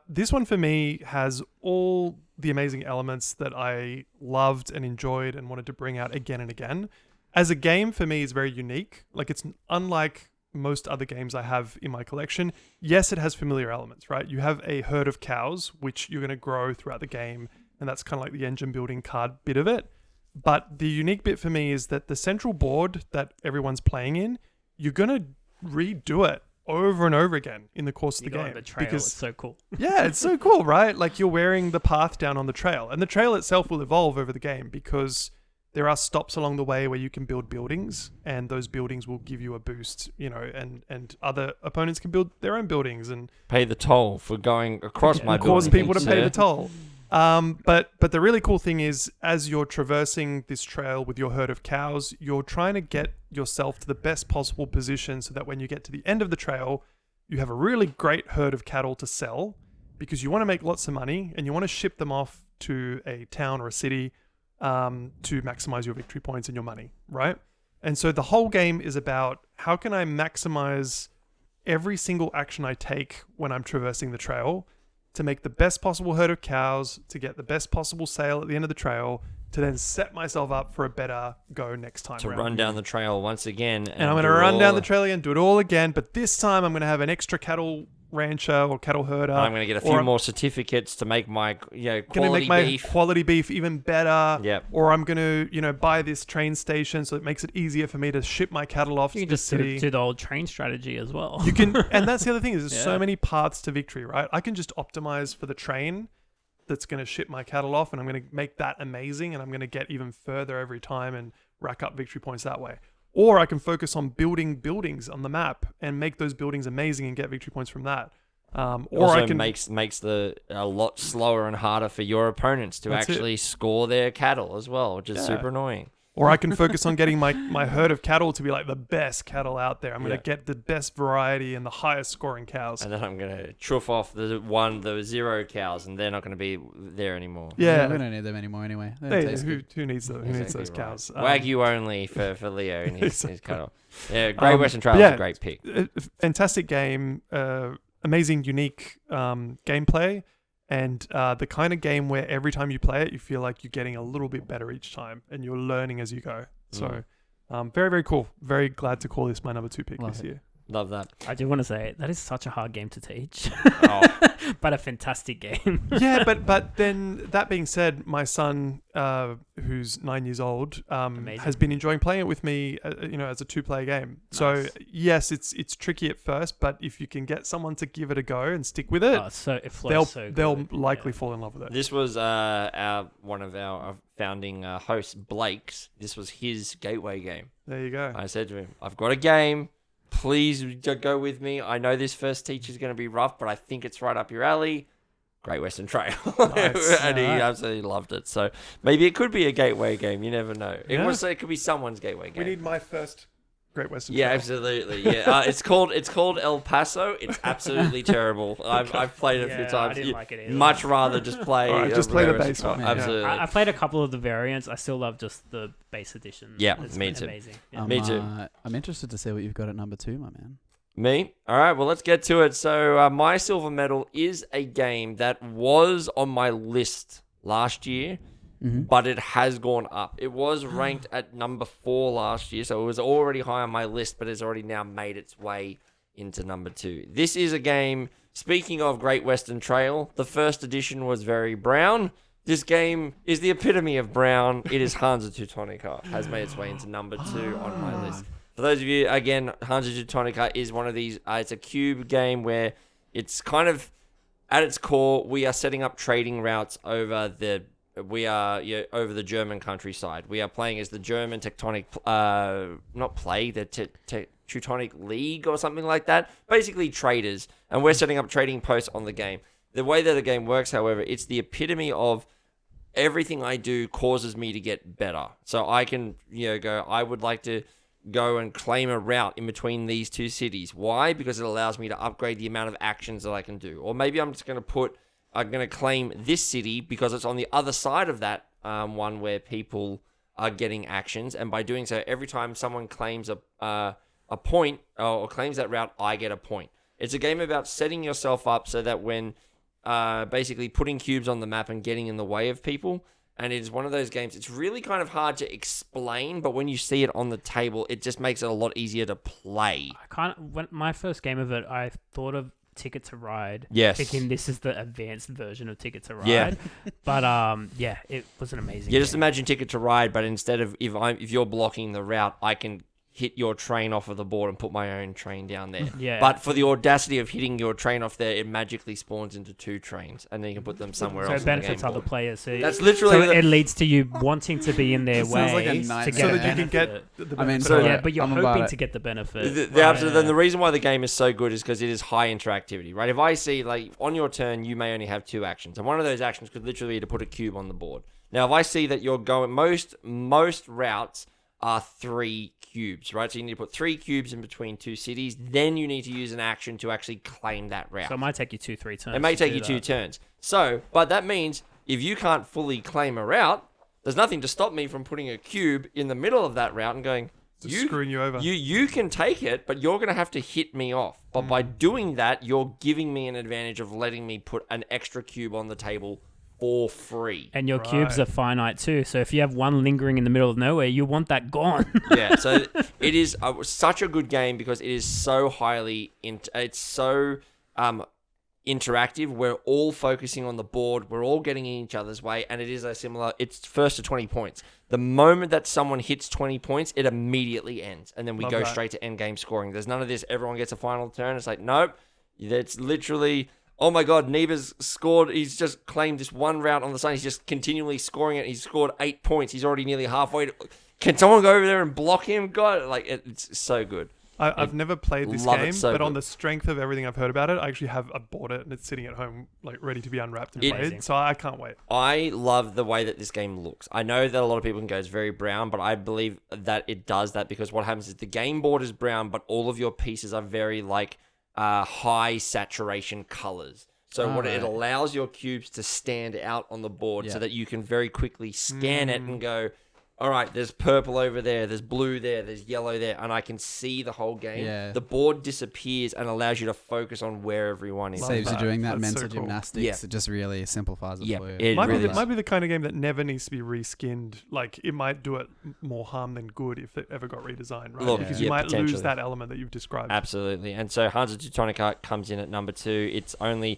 this one for me has all the amazing elements that I loved and enjoyed and wanted to bring out again and again. As a game, for me, it's very unique. Like, it's unlike most other games I have in my collection. Yes, it has familiar elements, right? You have a herd of cows, which you're going to grow throughout the game, and that's kind of like the engine building card bit of it. But the unique bit for me is that the central board that everyone's playing in, you're going to redo it over and over again in the course of the game. The trail, it's so cool. Yeah, it's so cool, right? Like, you're wearing the path down on the trail, and the trail itself will evolve over the game because there are stops along the way where you can build buildings, and those buildings will give you a boost, and other opponents can build their own buildings and Pay the toll for going across my building. cause people to pay the toll. But the really cool thing is, as you're traversing this trail with your herd of cows, you're trying to get yourself to the best possible position so that when you get to the end of the trail, you have a really great herd of cattle to sell, because you want to make lots of money and you want to ship them off to a town or a city to maximize your victory points and your money, right? And so the whole game is about how can I maximize every single action I take when I'm traversing the trail to make the best possible herd of cows, to get the best possible sale at the end of the trail, to then set myself up for a better go next time To around. run down the trail once again. And I'm going to run down the trail again, do it all again, but this time I'm going to have an extra cattle rancher or cattle herder. I'm going to get a few more certificates to make my going to quality make my beef. quality beef even better. Yep. Or I'm going to, buy this train station so it makes it easier for me to ship my cattle off You to can the just city. do the old train strategy as well. You can, and that's the other thing is there's so Yeah. many paths to victory, right? I can just optimize for the train that's going to ship my cattle off, and I'm going to make that amazing, and I'm going to get even further every time and rack up victory points that way. Or I can focus on building buildings on the map and make those buildings amazing and get victory points from that. Or Also I can makes a lot slower and harder for your opponents to That's it. actually score their cattle as well, which is Yeah. super annoying. Or I can focus on getting my herd of cattle to be like the best cattle out there. I'm going Yeah. to get the best variety and the highest scoring cows. And then I'm going to chuff off the 0 cows, and they're not going to be there anymore. Yeah. we don't need them anymore anyway. They don't Hey, taste who good. needs those? Who needs those Exactly right. cows? Wagyu only for Leo and his Exactly. cattle. Yeah, Great Western Trail is yeah. a great pick. Fantastic game, amazing, unique gameplay, and the kind of game where every time you play it, you feel like you're getting a little bit better each time, and you're learning as you go. So, very, very cool. Very glad to call this my number 2 pick Love this it. year. Love that. I do want to say that is such a hard game to teach, Oh, but a fantastic game. Yeah, but then that being said, my son, who's 9 years old, Amazing. has been enjoying playing it with me, as a 2-player game. So Nice. yes, it's tricky at first, but if you can get someone to give it a go and stick with it, Oh, so it flows so they'll good. likely Yeah. fall in love with it. this was one of our founding hosts, Blake's. This was his gateway game. There you go. I said to him, I've got a game. Please go with me. I know this first teacher is going to be rough, but I think it's right up your alley. Great Western Trail. Nice. And he Alright. absolutely loved it. So maybe it could be a gateway game. You never know. Yeah. It could be someone's gateway game. We need my first Great Western Yeah, Trail. absolutely. Yeah, it's called El Paso. It's absolutely terrible. I've played it a few Yeah, times. I didn't like it either. Much rather just play. Alright, just play the Great base Western one. Trail. Yeah. Absolutely. I played a couple of the variants. I still love just the base edition. Yeah, It's me been too. Amazing. Yeah. Me too. I'm interested to see what you've got at number 2, my man. Me? All right, well, let's get to it. So, my silver medal is a game that was on my list last year, but it has gone up. It was ranked at number 4 last year, so it was already high on my list, but it's already now made its way into number 2. This is a game, speaking of Great Western Trail, the first edition was very brown. This game is the epitome of brown. It is Hansa Teutonica, has made its way into number 2 on my list. For those of you, again, Hansa Teutonica is one of these, it's a cube game where it's kind of, at its core, we are setting up trading routes over the German countryside. We are playing as the German Teutonic, Teutonic League or something like that. Basically traders, and we're setting up trading posts on the game. The way that the game works, however, it's the epitome of everything I do causes me to get better. So I can, I would like to go and claim a route in between these 2 cities. Why? Because it allows me to upgrade the amount of actions that I can do. Or maybe I'm just going to claim this city because it's on the other side of that one where people are getting actions. And by doing so, every time someone claims a point or claims that route, I get a point. It's a game about setting yourself up so that when basically putting cubes on the map and getting in the way of people. And it is one of those games, it's really kind of hard to explain, but when you see it on the table, it just makes it a lot easier to play. When my first game of it, I thought of Ticket to Ride. Yes. Thinking this is the advanced version of Ticket to Ride. Yeah. But it was an amazing Yeah, just game. imagine Ticket to Ride, but instead of if you're blocking the route, I can hit your train off of the board and put my own train down there. Yeah. But for the audacity of hitting your train off there, it magically spawns into 2 trains, and then you can put them somewhere So else. it benefits on the other game board. players. So That's literally so it leads to you wanting to be in their It way sounds like a to nightmare. get so a that you can benefit. get the I mean, benefit so of Yeah, it. but you're I'm about hoping it. to get the benefit. Then the reason why the game is so good is because it is high interactivity, right? If I see, like, on your turn, you may only have 2 actions, and one of those actions could literally be to put a cube on the board. Now, if I see that you're going, most routes are 3 cubes, right? So you need to put 3 cubes in between 2 cities. Then you need to use an action to actually claim that route. So it might take you 2-3 turns. It may to take do you 2 that. turns. So, but that means if you can't fully claim a route, there's nothing to stop me from putting a cube in the middle of that route and going, Just screwing you over. You can take it, but you're going to have to hit me off. But by doing that, you're giving me an advantage of letting me put an extra cube on the table for free. And your cubes Right. are finite too. So if you have one lingering in the middle of nowhere, you want that gone. Yeah, so it is such a good game because it is so highly it's so interactive. We're all focusing on the board. We're all getting in each other's way, and it is a similar. It's first to 20 points. The moment that someone hits 20 points, it immediately ends, and then we go straight to end game scoring. There's none of this. Everyone gets a final turn. It's like nope. It's literally. Oh my God, Neba's scored. He's just claimed this one round on the side. He's just continually scoring it. He's scored 8 points. He's already nearly halfway. Can someone go over there and block him? God, like it's so good. I've never played this Love it game, so but good. on the strength of everything I've heard about it, I actually I bought it and it's sitting at home, like ready to be unwrapped and played. So I can't wait. I love the way that this game looks. I know that a lot of people can go, it's very brown, but I believe that it does that because what happens is the game board is brown, but all of your pieces are very like high saturation colors. So it allows your cubes to stand out on the board so that you can very quickly scan it and go, all right, there's purple over there, there's blue there, there's yellow there, and I can see the whole game. Yeah. The board disappears and allows you to focus on where everyone is. Saves you doing that That's mental so cool. gymnastics. Yeah. It just really simplifies it Yeah, for you. it really It might be the kind of game that never needs to be reskinned. Like, it might do it more harm than good if it ever got redesigned, right? Look, because yeah, you might potentially. lose that element that you've described. Absolutely. And so Hansa Teutonica comes in at number 2. I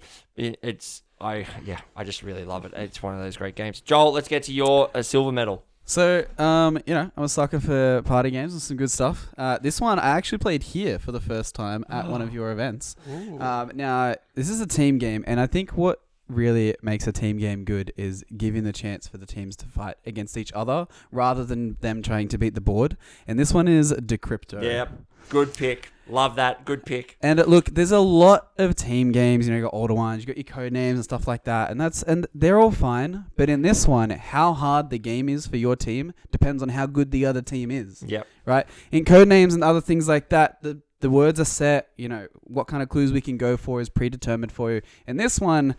just really love it. It's one of those great games. Joel, let's get to your silver medal. So, I'm a sucker for party games and some good stuff. This one I actually played here for the first time at one of your events. Now, this is a team game, and I think what really makes a team game good is giving the chance for the teams to fight against each other rather than them trying to beat the board. And this one is Decrypto. Yep. Good pick. Love that. Good pick. And look, there's a lot of team games. You got older ones, you got your code names and stuff like that, and they're all fine. But in this one, how hard the game is for your team depends on how good the other team is. Yep. Right. In code names and other things like that, the words are set. What kind of clues we can go for is predetermined for you. In this one,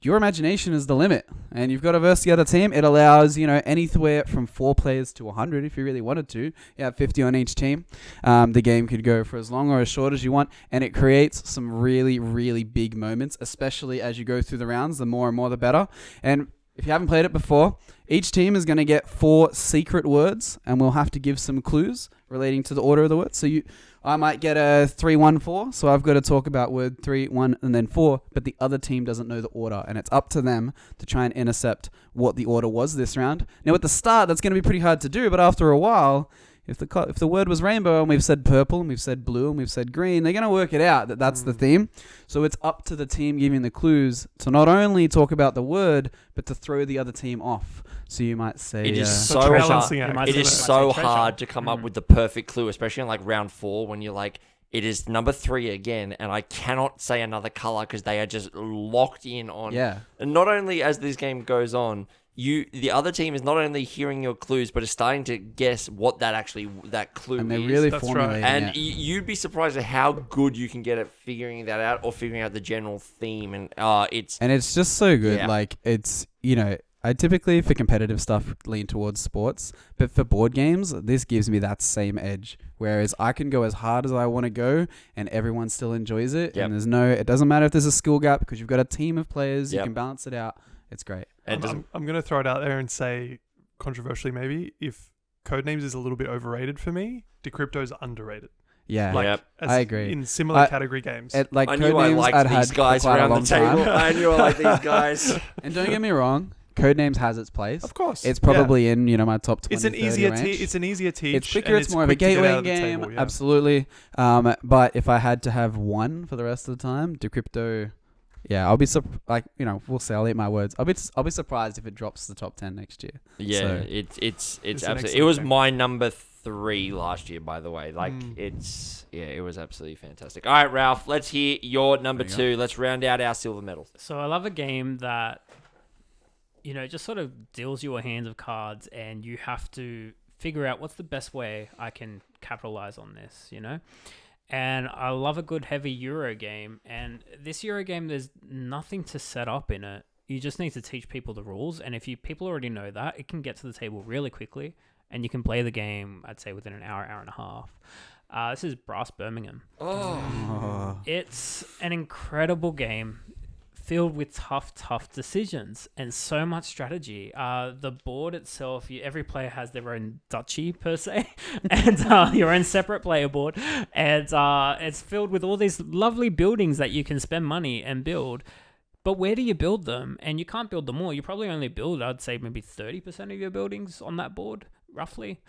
your imagination is the limit, and you've got to verse the other team. It allows anywhere from 4 players to 100 if you really wanted to. You have 50 on each team. The game could go for as long or as short as you want, and it creates some really, really big moments, especially as you go through the rounds. The more and more, the better. And if you haven't played it before, each team is going to get 4 secret words, and we'll have to give some clues relating to the order of the words. So I might get a 3, 1, 4, so I've got to talk about word 3, 1, and then 4, but the other team doesn't know the order, and it's up to them to try and intercept what the order was this round. Now, at the start, that's going to be pretty hard to do, but after a while, if the word was rainbow and we've said purple and we've said blue and we've said green, they're going to work it out that that's the theme. So it's up to the team giving the clues to not only talk about the word, but to throw the other team off. So you might say... It is So so hard. balancing act. It is so hard to come up with the perfect clue, especially in like round 4 when you're like, it is number 3 again, and I cannot say another color because they are just locked in on... Yeah. And not only as this game goes on, the other team is not only hearing your clues, but is starting to guess what that clue And they're is. really That's formulating right. And it. you'd be surprised at how good you can get at figuring that out or figuring out the general theme. And it's just so good. Yeah. Like, it's, I typically, for competitive stuff, lean towards sports. But for board games, this gives me that same edge. Whereas I can go as hard as I want to go, and everyone still enjoys it. Yep. And it doesn't matter if there's a skill gap because you've got a team of players. Yep. You can balance it out. It's great. and I'm going to throw it out there and say, controversially maybe, if Codenames is a little bit overrated for me, Decrypto's underrated. Yeah. Yep. As I agree. In similar category games. It, like I knew I Codenames, liked I'd these had guys for quite a around the long table. time. I knew I liked these guys. And don't get me wrong, Codenames has its place. Of course. It's probably in my top 20. It's an 30 easier range. it's an easier teach. It's quicker. and It's more of a quick to get out gateway of the game. table, yeah. Absolutely. But if I had to have one for the rest of the time, Decrypto. Yeah, I'll be we'll see. I'll eat my words. I'll be surprised if it drops the top 10 next year. Yeah, So- it's an absolutely. It excellent was game. my number 3 last year, by the way. Like it was absolutely fantastic. All right, Ralph, let's hear your number There you 2. Let's round out our silver medals. So I love a game that, just sort of deals you a hand of cards, and you have to figure out what's the best way I can capitalize on this, And I love a good heavy Euro game, and this Euro game, there's nothing to set up in it. You just need to teach people the rules, and if people already know that, it can get to the table really quickly, and you can play the game, I'd say, within an hour and a half. This is Birmingham. Oh, Oh. It's an incredible game. filled with tough decisions and so much strategy. The board itself, every player has their own duchy per se, and your own separate player board, and it's filled with all these lovely buildings that you can spend money and build. But where do you build them? And you can't build them all. You probably only build, I'd say, maybe 30% of your buildings on that board, roughly.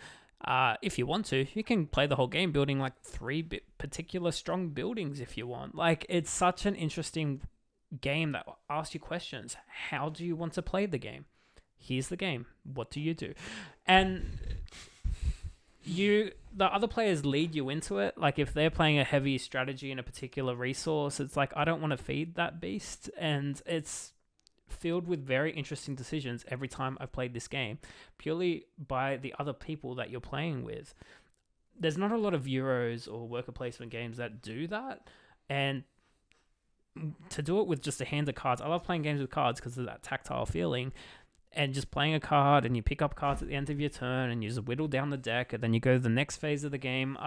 If you want to, you can play the whole game building like 3 particular strong buildings if you want. Like, it's such an interesting game that asks you questions. How do you want to play the game? Here's the game. What do you do? And the other players lead you into it. Like, if they're playing a heavy strategy in a particular resource, it's like, I don't want to feed that beast. And it's filled with very interesting decisions every time I've played this game, purely by the other people that you're playing with. There's not a lot of Euros or worker placement games that do that, and to do it with just a hand of cards. I love playing games with cards because of that tactile feeling, and just playing a card, and you pick up cards at the end of your turn, and you just whittle down the deck, and then you go to the next phase of the game.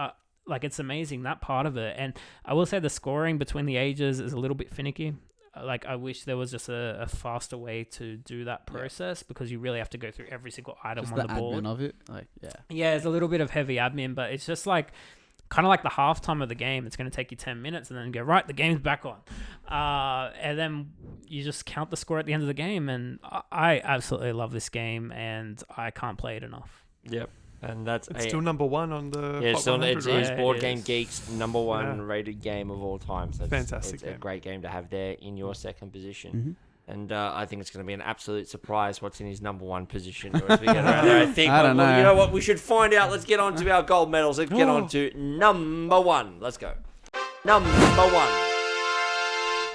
Like, it's amazing, that part of it. And I will say the scoring between the ages is a little bit finicky. Like, I wish there was just a faster way to do that process, because you really have to go through every single item Just on the the board. admin of it, like, Yeah, it's a little bit of heavy admin, but it's just like kind of like the halftime of the game. It's going to take you 10 minutes and then go, right, the game's back on. And then you just count the score at the end of the game. And I absolutely love this game, and I can't play it enough. Yep. And that's still number 1 on the yeah, Hot still 100, it's right? Board it Game is. Geek's number 1 rated game of all time. So Fantastic it's a game. great game to have there in your second position. Mm-hmm. And I think it's going to be an absolute surprise what's in his number 1 position as we get around there. I think. I don't know. You know what? We should find out. Let's get on to our gold medals. Let's get on to number 1. Let's go. Number 1.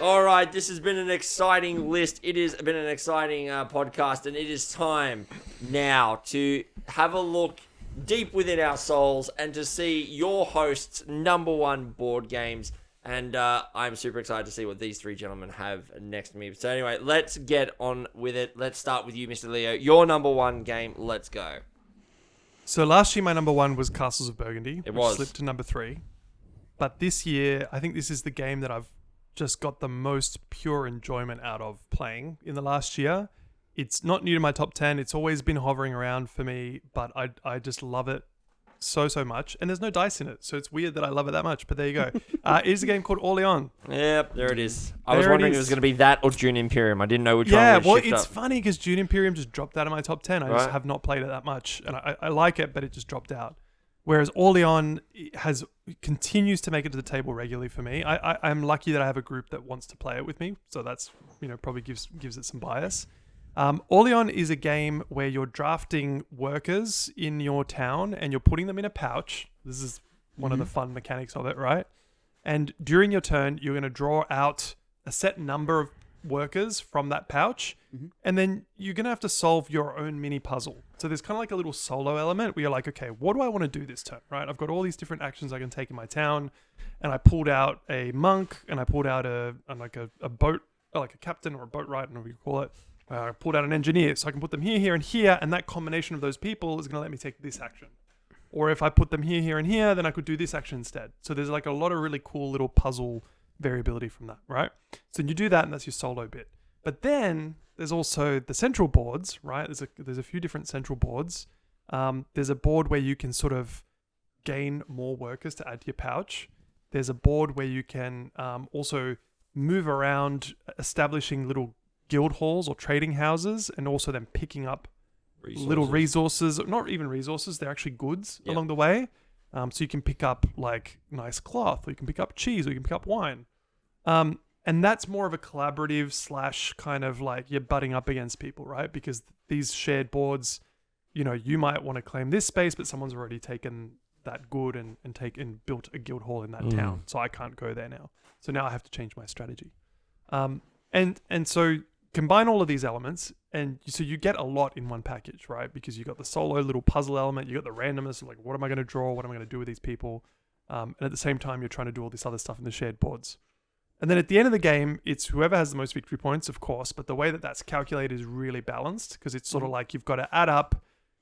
All right, this has been an exciting list. It has been an exciting podcast, and it is time now to have a look deep within our souls and to see your host's number 1 board games. And I'm super excited to see what these 3 gentlemen have next to me. So anyway, let's get on with it. Let's start with you, Mr. Leo. Your number 1 game. Let's go. So last year, my number 1 was Castles of Burgundy. It which was. Slipped to number 3. But this year, I think this is the game that I've just got the most pure enjoyment out of playing in the last year. It's not new to my top 10. It's always been hovering around for me, but I just love it so much. And there's no dice in it, so it's weird that I love it that much, but there you go. It is a game called Orléans. Yep, there it is. I was There it wondering if it is. was going to be that or Dune Imperium. I didn't know which Yeah, one well, would shift it's up. funny because Dune Imperium just dropped out of my top 10. I just Right. have not played it that much. And I like it, but it just dropped out. Whereas Orléans continues to make it to the table regularly for me. I'm lucky that I have a group that wants to play it with me. So that's, probably gives it some bias. Orléans is a game where you're drafting workers in your town and you're putting them in a pouch. This is one of the fun mechanics of it, right? And during your turn, you're going to draw out a set number of workers from that pouch, and then you're going to have to solve your own mini puzzle. So there's kind of like a little solo element where you're like, okay, what do I want to do this turn, right? I've got all these different actions I can take in my town, and I pulled out a monk, and I pulled out a boat, like a captain or a boat rider, I don't know what you call it. I pulled out an engineer, so I can put them here, and here, and that combination of those people is going to let me take this action. Or if I put them here, and here, then I could do this action instead. So there's like a lot of really cool little puzzle variability from that, right? So you do that, and that's your solo bit. But then there's also the central boards, right? There's a few different central boards. There's a board where you can sort of gain more workers to add to your pouch. There's a board where you can also move around, establishing little guild halls or trading houses, and also then picking up little resources, not even resources, they're actually goods along the way. So you can pick up like nice cloth, or you can pick up cheese, or you can pick up wine. And that's more of a collaborative / kind of like you're butting up against people, right? Because these shared boards, you might want to claim this space, but someone's already taken that good and built a guild hall in that town. So I can't go there now. So now I have to change my strategy. And so combine all of these elements, and so you get a lot in one package, right? Because you got the solo little puzzle element, you got the randomness of like, what am I going to draw? What am I going to do with these people? And at the same time, you're trying to do all this other stuff in the shared boards. And then at the end of the game, it's whoever has the most victory points, of course, but the way that that's calculated is really balanced, because it's sort of like you've got to add up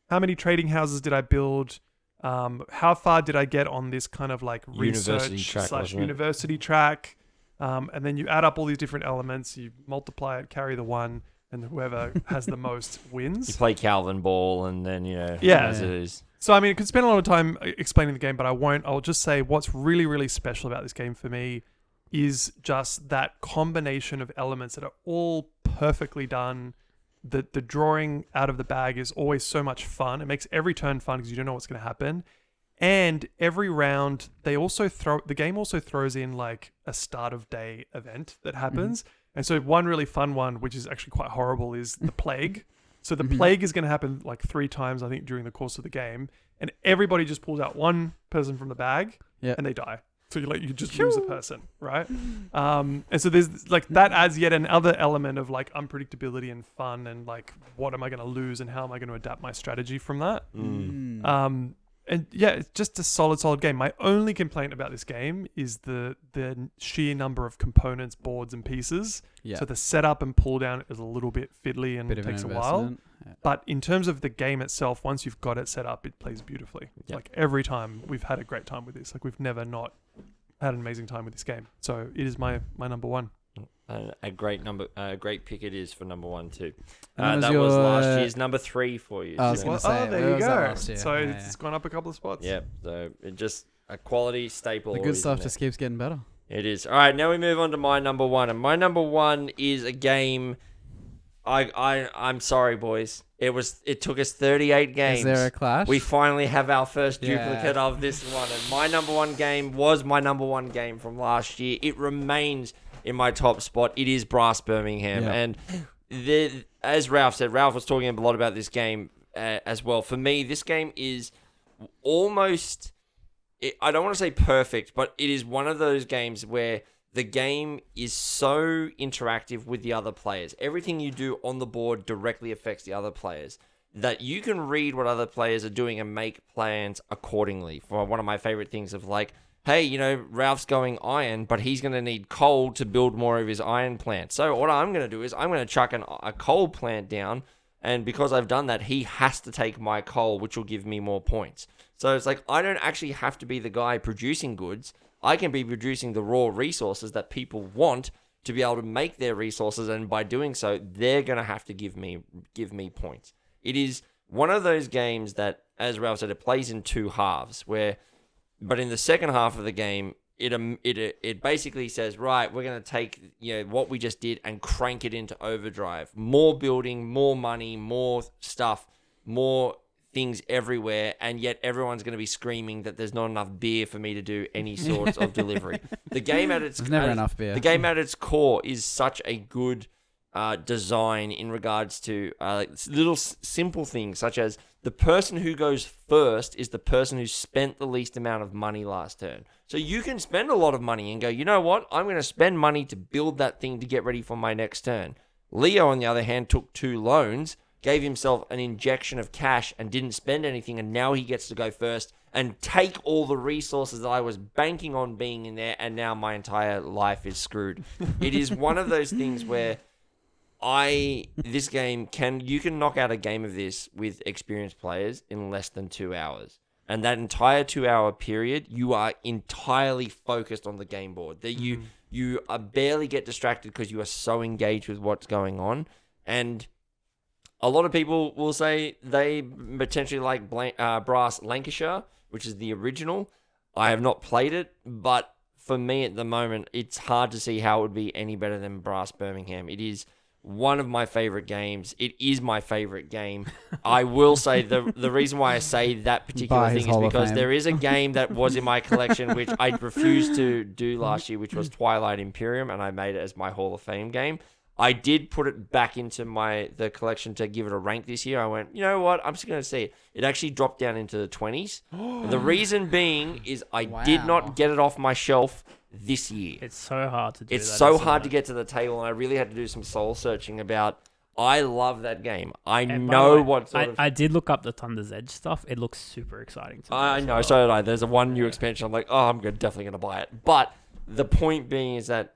how many trading houses did I build, how far did I get on this kind of like University research track, / wasn't it? university track, And then you add up all these different elements, you multiply it, carry the one, and whoever has the most wins. You play Calvin Ball, and then Yeah. as it is. So, I mean, I could spend a lot of time explaining the game, but I won't. I'll just say what's really, really special about this game for me is just that combination of elements that are all perfectly done. The drawing out of the bag is always so much fun. It makes every turn fun because you don't know what's going to happen. And every round, the game also throws in like a start of day event that happens. And so one really fun one, which is actually quite horrible, is the plague. So the plague is going to happen like 3 times, I think, during the course of the game. And everybody just pulls out one person from the bag and they die. So you just lose a person, right? And so there's like that adds yet another element of like unpredictability and fun and like what am I going to lose and how am I going to adapt my strategy from that? And yeah, it's just a solid game. My only complaint about this game is the sheer number of components, boards, and pieces. Yeah. So the setup and pull down is a little bit fiddly and takes a while. Yeah. But in terms of the game itself, once you've got it set up, it plays beautifully. Yep. Like every time we've had a great time with this. Like we've never not had an amazing time with this game. So it is my number one. A great pick it is for number 1 too. And that was last year's number 3 for you. I was going to say, there you go. So it's gone up a couple of spots. Yeah, so it just a quality staple. The good stuff just keeps getting better. It is. All right, now we move on to my number 1, and my number 1 is a game. I'm sorry, boys. It took us 38 games. Is there a clash? We finally have our first duplicate of this one, and my number 1 game was my number 1 game from last year. It remains in my top spot. It is Brass Birmingham, and as Ralph said, Ralph was talking a lot about this game as well. For me, this game is almost, I don't want to say perfect, but it is one of those games where the game is so interactive with the other players. Everything you do on the board directly affects the other players, that you can read what other players are doing and make plans accordingly. For one of my favorite things of like, hey, Ralph's going iron, but he's going to need coal to build more of his iron plant. So what I'm going to do is I'm going to chuck a coal plant down, and because I've done that, he has to take my coal, which will give me more points. So it's like, I don't actually have to be the guy producing goods. I can be producing the raw resources that people want to be able to make their resources, and by doing so, they're going to have to give me points. It is one of those games that, as Ralph said, it plays in 2 halves, but in the second half of the game, it basically says, right, we're going to take what we just did and crank it into overdrive. More building, more money, more stuff, more things everywhere, and yet everyone's going to be screaming that there's not enough beer for me to do any sorts of delivery. The game at its never enough beer. The game at its core is such a good design in regards to little simple things, such as the person who goes first is the person who spent the least amount of money last turn. So you can spend a lot of money and go, you know what? I'm going to spend money to build that thing to get ready for my next turn. Leo, on the other hand, took 2 loans, gave himself an injection of cash and didn't spend anything, and now he gets to go first and take all the resources that I was banking on being in there, and now my entire life is screwed. It is one of those things where you can knock out a game of this with experienced players in less than 2 hours. And that entire 2-hour period, you are entirely focused on the game board. That you barely get distracted because you are so engaged with what's going on. And a lot of people will say they potentially like Brass Lancashire, which is the original. I have not played it, but for me at the moment, it's hard to see how it would be any better than Brass Birmingham. It is one of my favorite games. It is my favorite game. I will say the reason why I say that particular thing is because there is a game that was in my collection which I refused to do last year, which was Twilight Imperium, and I made it as my Hall of Fame game. I did put it back into the collection to give it a rank this year. I went, you know what? I'm just going to see it. It actually dropped down into the 20s. The reason being is I did not get it off my shelf this year. It's so hard to do. It's so hard to get to the table, and I really had to do some soul searching about. I love that game. I know what sort of. I did look up the Thunder's Edge stuff. It looks super exciting to me. I know, so did I. There's a one new expansion. I'm like, oh, I'm definitely going to buy it. But the point being is that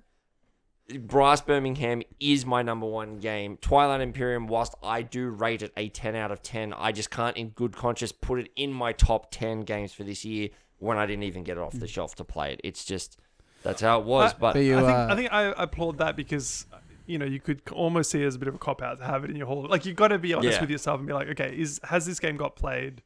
Brass Birmingham is my number 1 game. Twilight Imperium, whilst I do rate it a 10 out of 10, I just can't in good conscience put it in my top 10 games for this year when I didn't even get it off the shelf to play it. It's just, That's how it was. But you, I think I applaud that because you could almost see it as a bit of a cop out to have it in your hall. Like you got to be honest with yourself and be like, okay, has this game got played?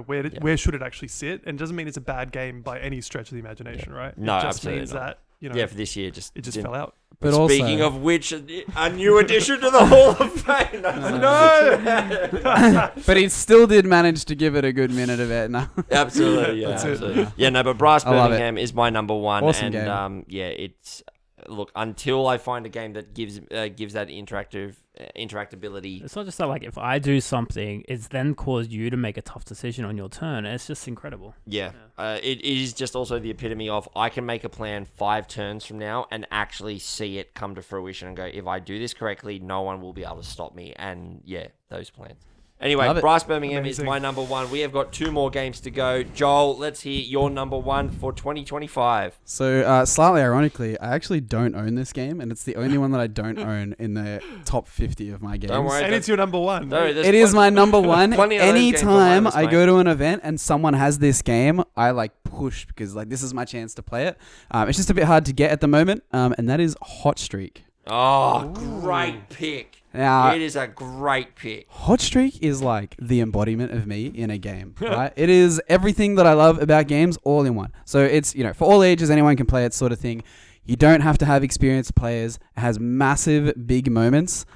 Where should it actually sit? And it doesn't mean it's a bad game by any stretch of the imagination, right? No, it just absolutely means not. that for this year, it just fell out. But speaking also, of which, a new addition to the Hall of Fame. No. but he still did manage to give it a good minute of it. No. Absolutely, That's it. absolutely. Yeah, no, but Brass I love Birmingham is my number one, Awesome and game. it's look until I find a game that gives that interactability. It's not just that, like, if I do something, it's then caused you to make a tough decision on your turn. It's just incredible. Yeah. It is just also the epitome of I can make a plan 5 turns from now and actually see it come to fruition and go, if I do this correctly, no one will be able to stop me. And yeah, those plans. Anyway, Brass Birmingham is my number one. We have got 2 more games to go. Joel, let's hear your number one for 2025. So, slightly ironically, I actually don't own this game, and it's the only one that I don't own in the top 50 of my games. Don't worry. And it's your number one. No, It is my number one. Plenty of those games on my Anytime list, I mate. go to an event and someone has this game, I push because this is my chance to play it. It's just a bit hard to get at the moment, and that is Hot Streak. Oh, great pick. Now, It is a great pick. Hot Streak is like the embodiment of me in a game, right? It is everything that I love about games all in one. So it's, for all ages, anyone can play it sort of thing. You don't have to have experienced players. It has massive, big moments.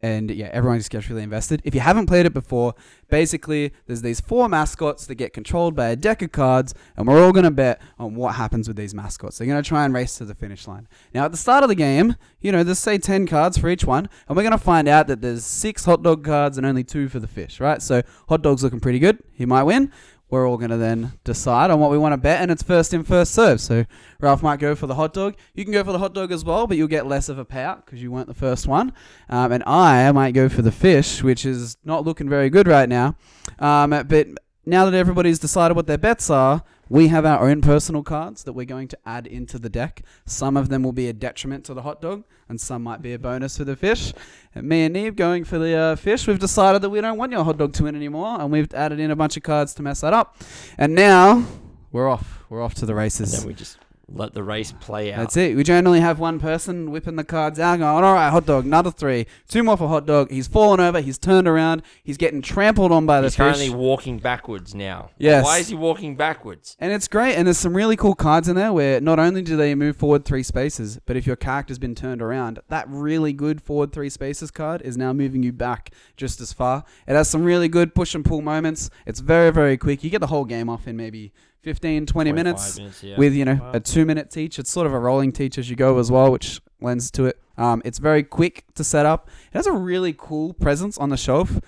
And yeah, everyone just gets really invested. If you haven't played it before, basically there's these 4 mascots that get controlled by a deck of cards, and we're all going to bet on what happens with these mascots. They're going to try and race to the finish line. Now at the start of the game, there's say 10 cards for each one, and we're going to find out that there's 6 hot dog cards and only 2 for the fish, right? So hot dog's looking pretty good. He might win. We're all going to then decide on what we want to bet, and it's first in, first serve. So Ralph might go for the hot dog. You can go for the hot dog as well, but you'll get less of a payout because you weren't the first one. And I might go for the fish, which is not looking very good right now. But now that everybody's decided what their bets are, we have our own personal cards that we're going to add into the deck. Some of them will be a detriment to the hot dog, and some might be a bonus for the fish. And me and Neve going for the fish, we've decided that we don't want your hot dog to win anymore, and we've added in a bunch of cards to mess that up. And now we're off. We're off to the races. And then we just let the race play out. That's it. We generally have one person whipping the cards out, going, all right, hot dog, another 3. 2 more for hot dog. He's fallen over. He's turned around. He's getting trampled on by the He's fish. currently walking backwards now. Yes. Why is he walking backwards? And it's great. And there's some really cool cards in there where not only do they move forward 3 spaces, but if your character's been turned around, that really good forward 3 spaces card is now moving you back just as far. It has some really good push and pull moments. It's very, very quick. You get the whole game off in maybe 15, 20 minutes yeah. with, a 2-minute teach. It's sort of a rolling teach as you go as well, which lends to it. It's very quick to set up. It has a really cool presence on the shelf.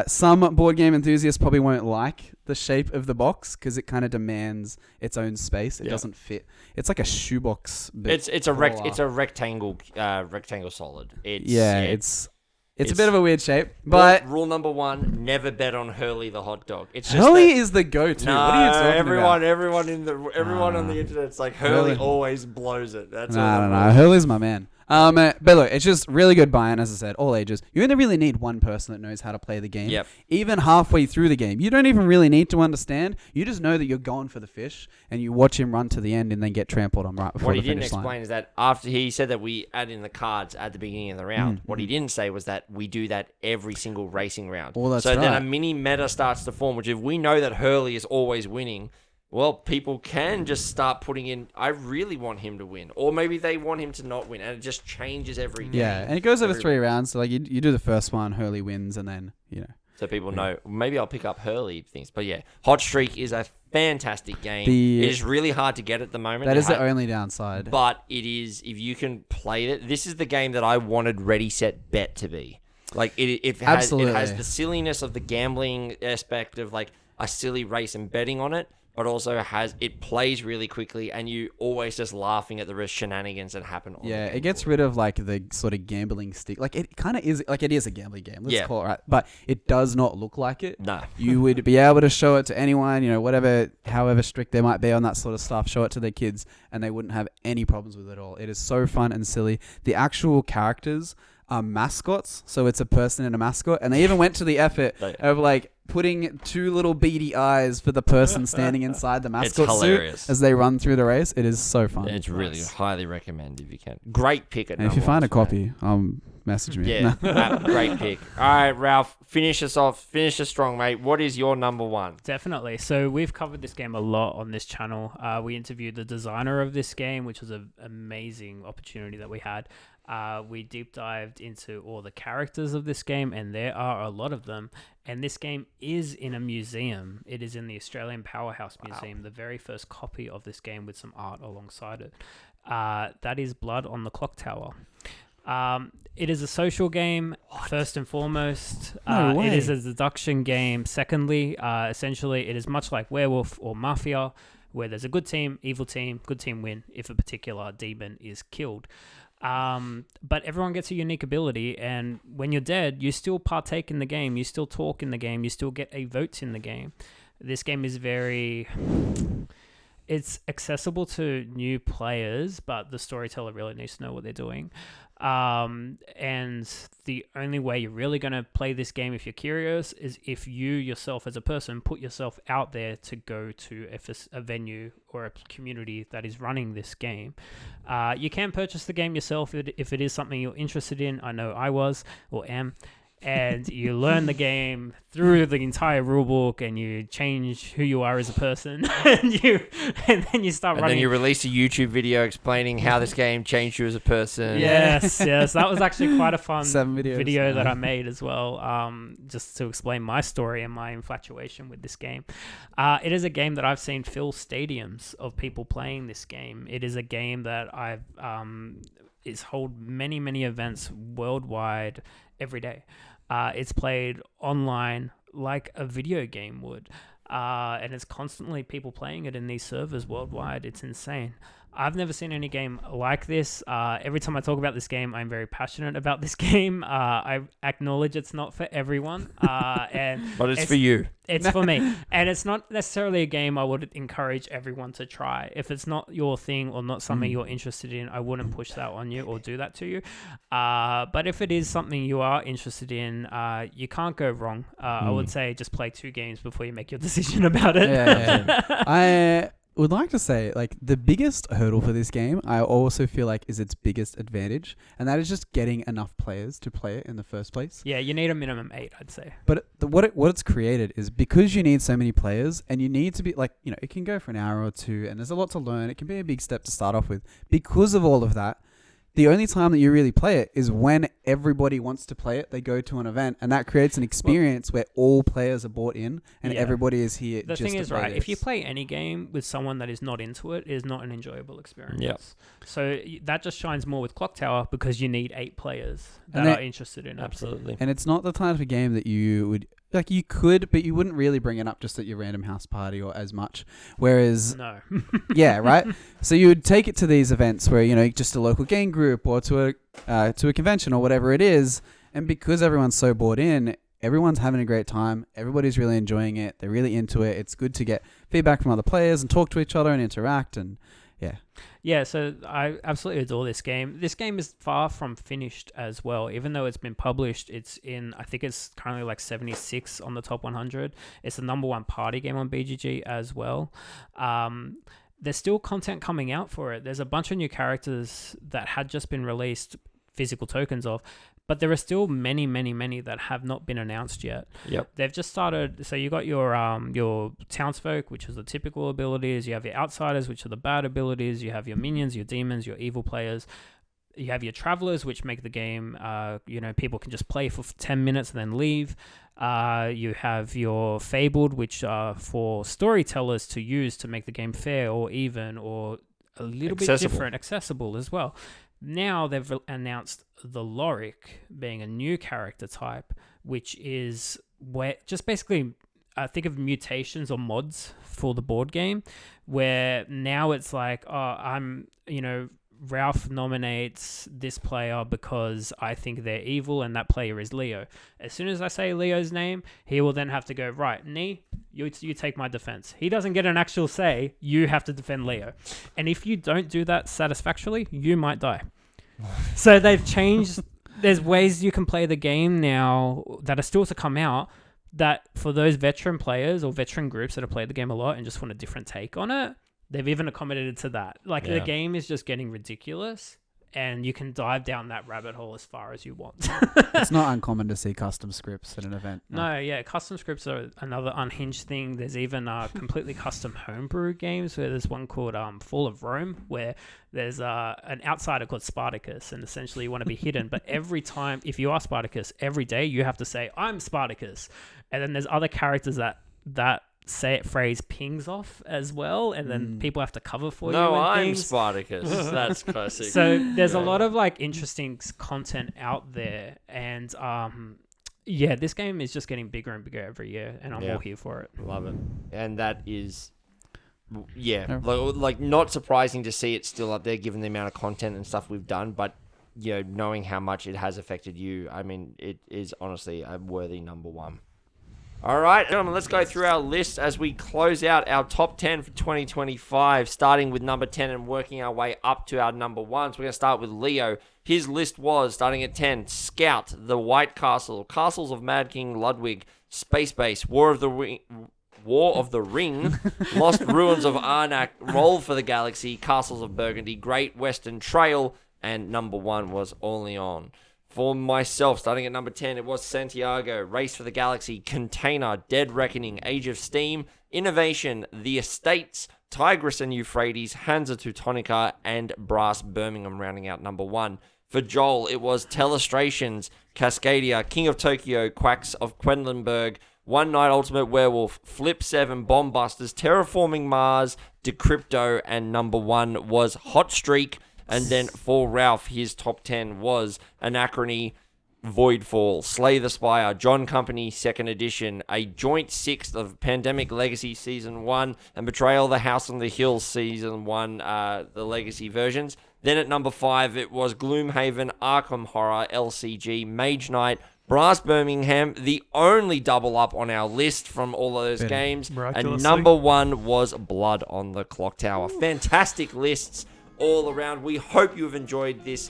Some board game enthusiasts probably won't like the shape of the box because it kind of demands its own space. It doesn't fit. It's like a shoebox. It's a rectangle solid. It's a bit of a weird shape, but rule number 1: never bet on Hurley the hot dog. It's just Hurley is the go-to. No, what are you talking about? everyone on the internet. It's like Hurley always blows it. That's No. Hurley's my man. But look, it's just really good buy-in, as I said, all ages. You only really need one person that knows how to play the game. Yep. Even halfway through the game, you don't even really need to understand. You just know that you're going for the fish, and you watch him run to the end and then get trampled on right before the finish line. What he didn't explain is that after he said that we add in the cards at the beginning of the round, what he didn't say was that we do that every single racing round. Well, that's so then right. a mini meta starts to form, which if we know that Hurley is always winning, well, people can just start putting in, I really want him to win. Or maybe they want him to not win. And it just changes every game. Yeah, and it goes over 3 rounds. So you do the first one, Hurley wins, and then, So people know, maybe I'll pick up Hurley things. But yeah, Hot Streak is a fantastic game. It is really hard to get at the moment. That is the only downside. But it is, if you can play it, this is the game that I wanted Ready, Set, Bet to be. Like, it has the silliness of the gambling aspect of like a silly race and betting on it. But also it plays really quickly, and you always just laughing at the shenanigans that happen. It gets rid of like the sort of gambling stick. Like it kind of is, like it is a gambling game. Let's call it right, but it does not look like it. No, you would be able to show it to anyone, however strict they might be on that sort of stuff. Show it to their kids, and they wouldn't have any problems with it at all. It is so fun and silly. The actual characters mascots. So it's a person and a mascot. And they even went to the effort of like putting 2 little beady eyes for the person standing inside the mascot hilarious. suit as they run through the race. It is so fun. It's really highly recommend if you can. Great pick at And if you find a copy, message me. Yeah, great pick. All right, Ralph, finish us off. Finish us strong, mate. What is your number 1? Definitely. So we've covered this game a lot on this channel. We interviewed the designer of this game, which was an amazing opportunity that we had. We deep dived into all the characters of this game, and there are a lot of them. And this game is in a museum. It is in the Australian Powerhouse Museum, the very first copy of this game with some art alongside it. That is Blood on the Clocktower. It is a social game, first and foremost. No way. It is a deduction game. Secondly, essentially, it is much like Werewolf or Mafia, where there's a good team, evil team, good team win if a particular demon is killed. But everyone gets a unique ability, and when you're dead, you still partake in the game, you still talk in the game, you still get a vote in the game. This game is it's accessible to new players, but the storyteller really needs to know what they're doing. And the only way you're really going to play this game, if you're curious, is if you yourself as a person put yourself out there to go to a venue or a community that is running this game. You can purchase the game yourself if it is something you're interested in. I know I was or am. And you learn the game through the entire rulebook, and you change who you are as a person, and then you start running. And then you release a YouTube video explaining how this game changed you as a person. Yes, that was actually quite a fun 7 videos. video that I made as well, just to explain my story and my infatuation with this game. It is a game that I've seen fill stadiums of people playing this game. It is a game that I've it's hold many events worldwide every day. It's played online like a video game would. And it's constantly people playing it in these servers worldwide. It's insane. I've never seen any game like this. Every time I talk about this game, I'm very passionate about this game. I acknowledge it's not for everyone. But it's for you. It's for me. And it's not necessarily a game I would encourage everyone to try. If it's not your thing or not something you're interested in, I wouldn't push that on you or do that to you. But if it is something you are interested in, you can't go wrong. I would say just play 2 games before you make your decision about it. Yeah. I would like to say, like, the biggest hurdle for this game, I also feel like is its biggest advantage, and that is just getting enough players to play it in the first place. Yeah, you need a minimum 8, I'd say. But what it's created is because you need so many players, and you need to be, like, it can go for an hour or 2, and there's a lot to learn. It can be a big step to start off with. Because of all of that, the only time that you really play it is when everybody wants to play it. They go to an event, and that creates an experience where all players are bought in, and everybody is here. The thing is, right, if you play any game with someone that is not into it, it is not an enjoyable experience. Yep. So that just shines more with Clocktower because you need 8 players that are interested in it. Absolutely. And it's not the type of game that you would... Like, you could, but you wouldn't really bring it up just at your random house party or as much. Whereas... No. yeah, right? So you would take it to these events where, just a local game group or to a convention or whatever it is. And because everyone's so bought in, everyone's having a great time. Everybody's really enjoying it. They're really into it. It's good to get feedback from other players and talk to each other and interact and... Yeah. Yeah, so I absolutely adore this game. This game is far from finished as well. Even though it's been published, I think it's currently like 76 on the top 100. It's the number 1 party game on BGG as well. There's still content coming out for it. There's a bunch of new characters that had just been released, physical tokens of, but there are still many that have not been announced yet. Yep. They've just started. So you got your townsfolk, which is the typical abilities. You have your outsiders, which are the bad abilities. You have your minions, your demons, your evil players. You have your travelers, which make the game, people can just play for 10 minutes and then leave. You have your fabled, which are for storytellers to use to make the game fair or even or a little bit different, accessible as well. Now they've announced the Loric being a new character type, which is where just basically think of mutations or mods for the board game, where now it's like, Ralph nominates this player because I think they're evil and that player is Leo. As soon as I say Leo's name, he will then have to go, right, Nee, you take my defense. He doesn't get an actual say. You have to defend Leo. And if you don't do that satisfactorily, you might die. So they've changed there's ways you can play the game now that are still to come out, that for those veteran players or veteran groups that have played the game a lot and just want a different take on it, they've even accommodated to that. Like, the game is just getting ridiculous, and you can dive down that rabbit hole as far as you want. It's not uncommon to see custom scripts at an event. No, yeah, custom scripts are another unhinged thing. There's even completely custom homebrew games, where there's one called Fall of Rome, where there's an outsider called Spartacus, and essentially you want to be hidden. But every time, if you are Spartacus, every day you have to say, "I'm Spartacus," and then there's other characters that phrase pings off as well, and then people have to cover for you. No, and I'm things. Spartacus. That's classic. So there's a lot of like interesting content out there, and yeah, this game is just getting bigger and bigger every year, and I'm all here for it. Love it. And that is, like not surprising to see it still up there, given the amount of content and stuff we've done, but knowing how much it has affected you, I mean, it is honestly a worthy number one. All right, gentlemen, let's go through our list as we close out our top 10 for 2025, starting with number 10 and working our way up to our number one. So we're going to start with Leo. His list was, starting at 10, Scout, The White Castle, Castles of Mad King Ludwig, Space Base, War of the Ring, Lost Ruins of Arnak, Roll for the Galaxy, Castles of Burgundy, Great Western Trail, and number one was Orléans. For myself, starting at number 10, it was Santiago, Race for the Galaxy, Container, Dead Reckoning, Age of Steam, Innovation, The Estates, Tigris and Euphrates, Hansa Teutonica, and Brass Birmingham rounding out number one. For Joel, it was Telestrations, Cascadia, King of Tokyo, Quacks of Quedlinburg, One Night Ultimate Werewolf, Flip 7, Bombusters, Terraforming Mars, Decrypto, and number one was Hot Streak. And then for Ralph, his top 10 was Anachrony, Voidfall, Slay the Spire, John Company 2nd Edition, a joint 6th of Pandemic Legacy Season 1, and Betrayal the House on the Hill Season 1, the Legacy versions. Then at number 5, it was Gloomhaven, Arkham Horror, LCG, Mage Knight, Brass Birmingham, the only double up on our list from all of those games. And number one was Blood on the Clocktower. Fantastic lists all around. We hope you have enjoyed this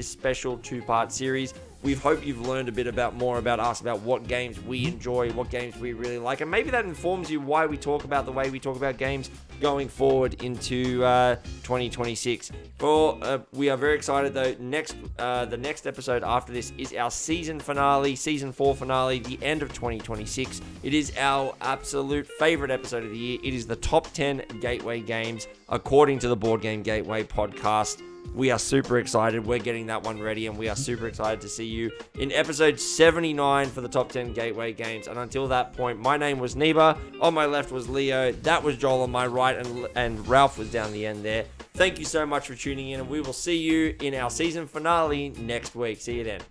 special two-part series. We hope you've learned a bit more about us, about what games we enjoy, what games we really like, and maybe that informs you why we talk about the way we talk about games going forward into 2026. We are very excited though. The next episode after this is our season 4 finale, the end of 2026. It is our absolute favorite episode of the year. It is the top 10 gateway games according to the Board Game Gateway podcast. We are super excited. We're getting that one ready, and we are super excited to see you in episode 79 for the top 10 gateway games. And until that point, my name was Neba. On my left was Leo. That was Joel on my right, and Ralph was down the end there. Thank you so much for tuning in, and we will see you in our season finale next week. See you then.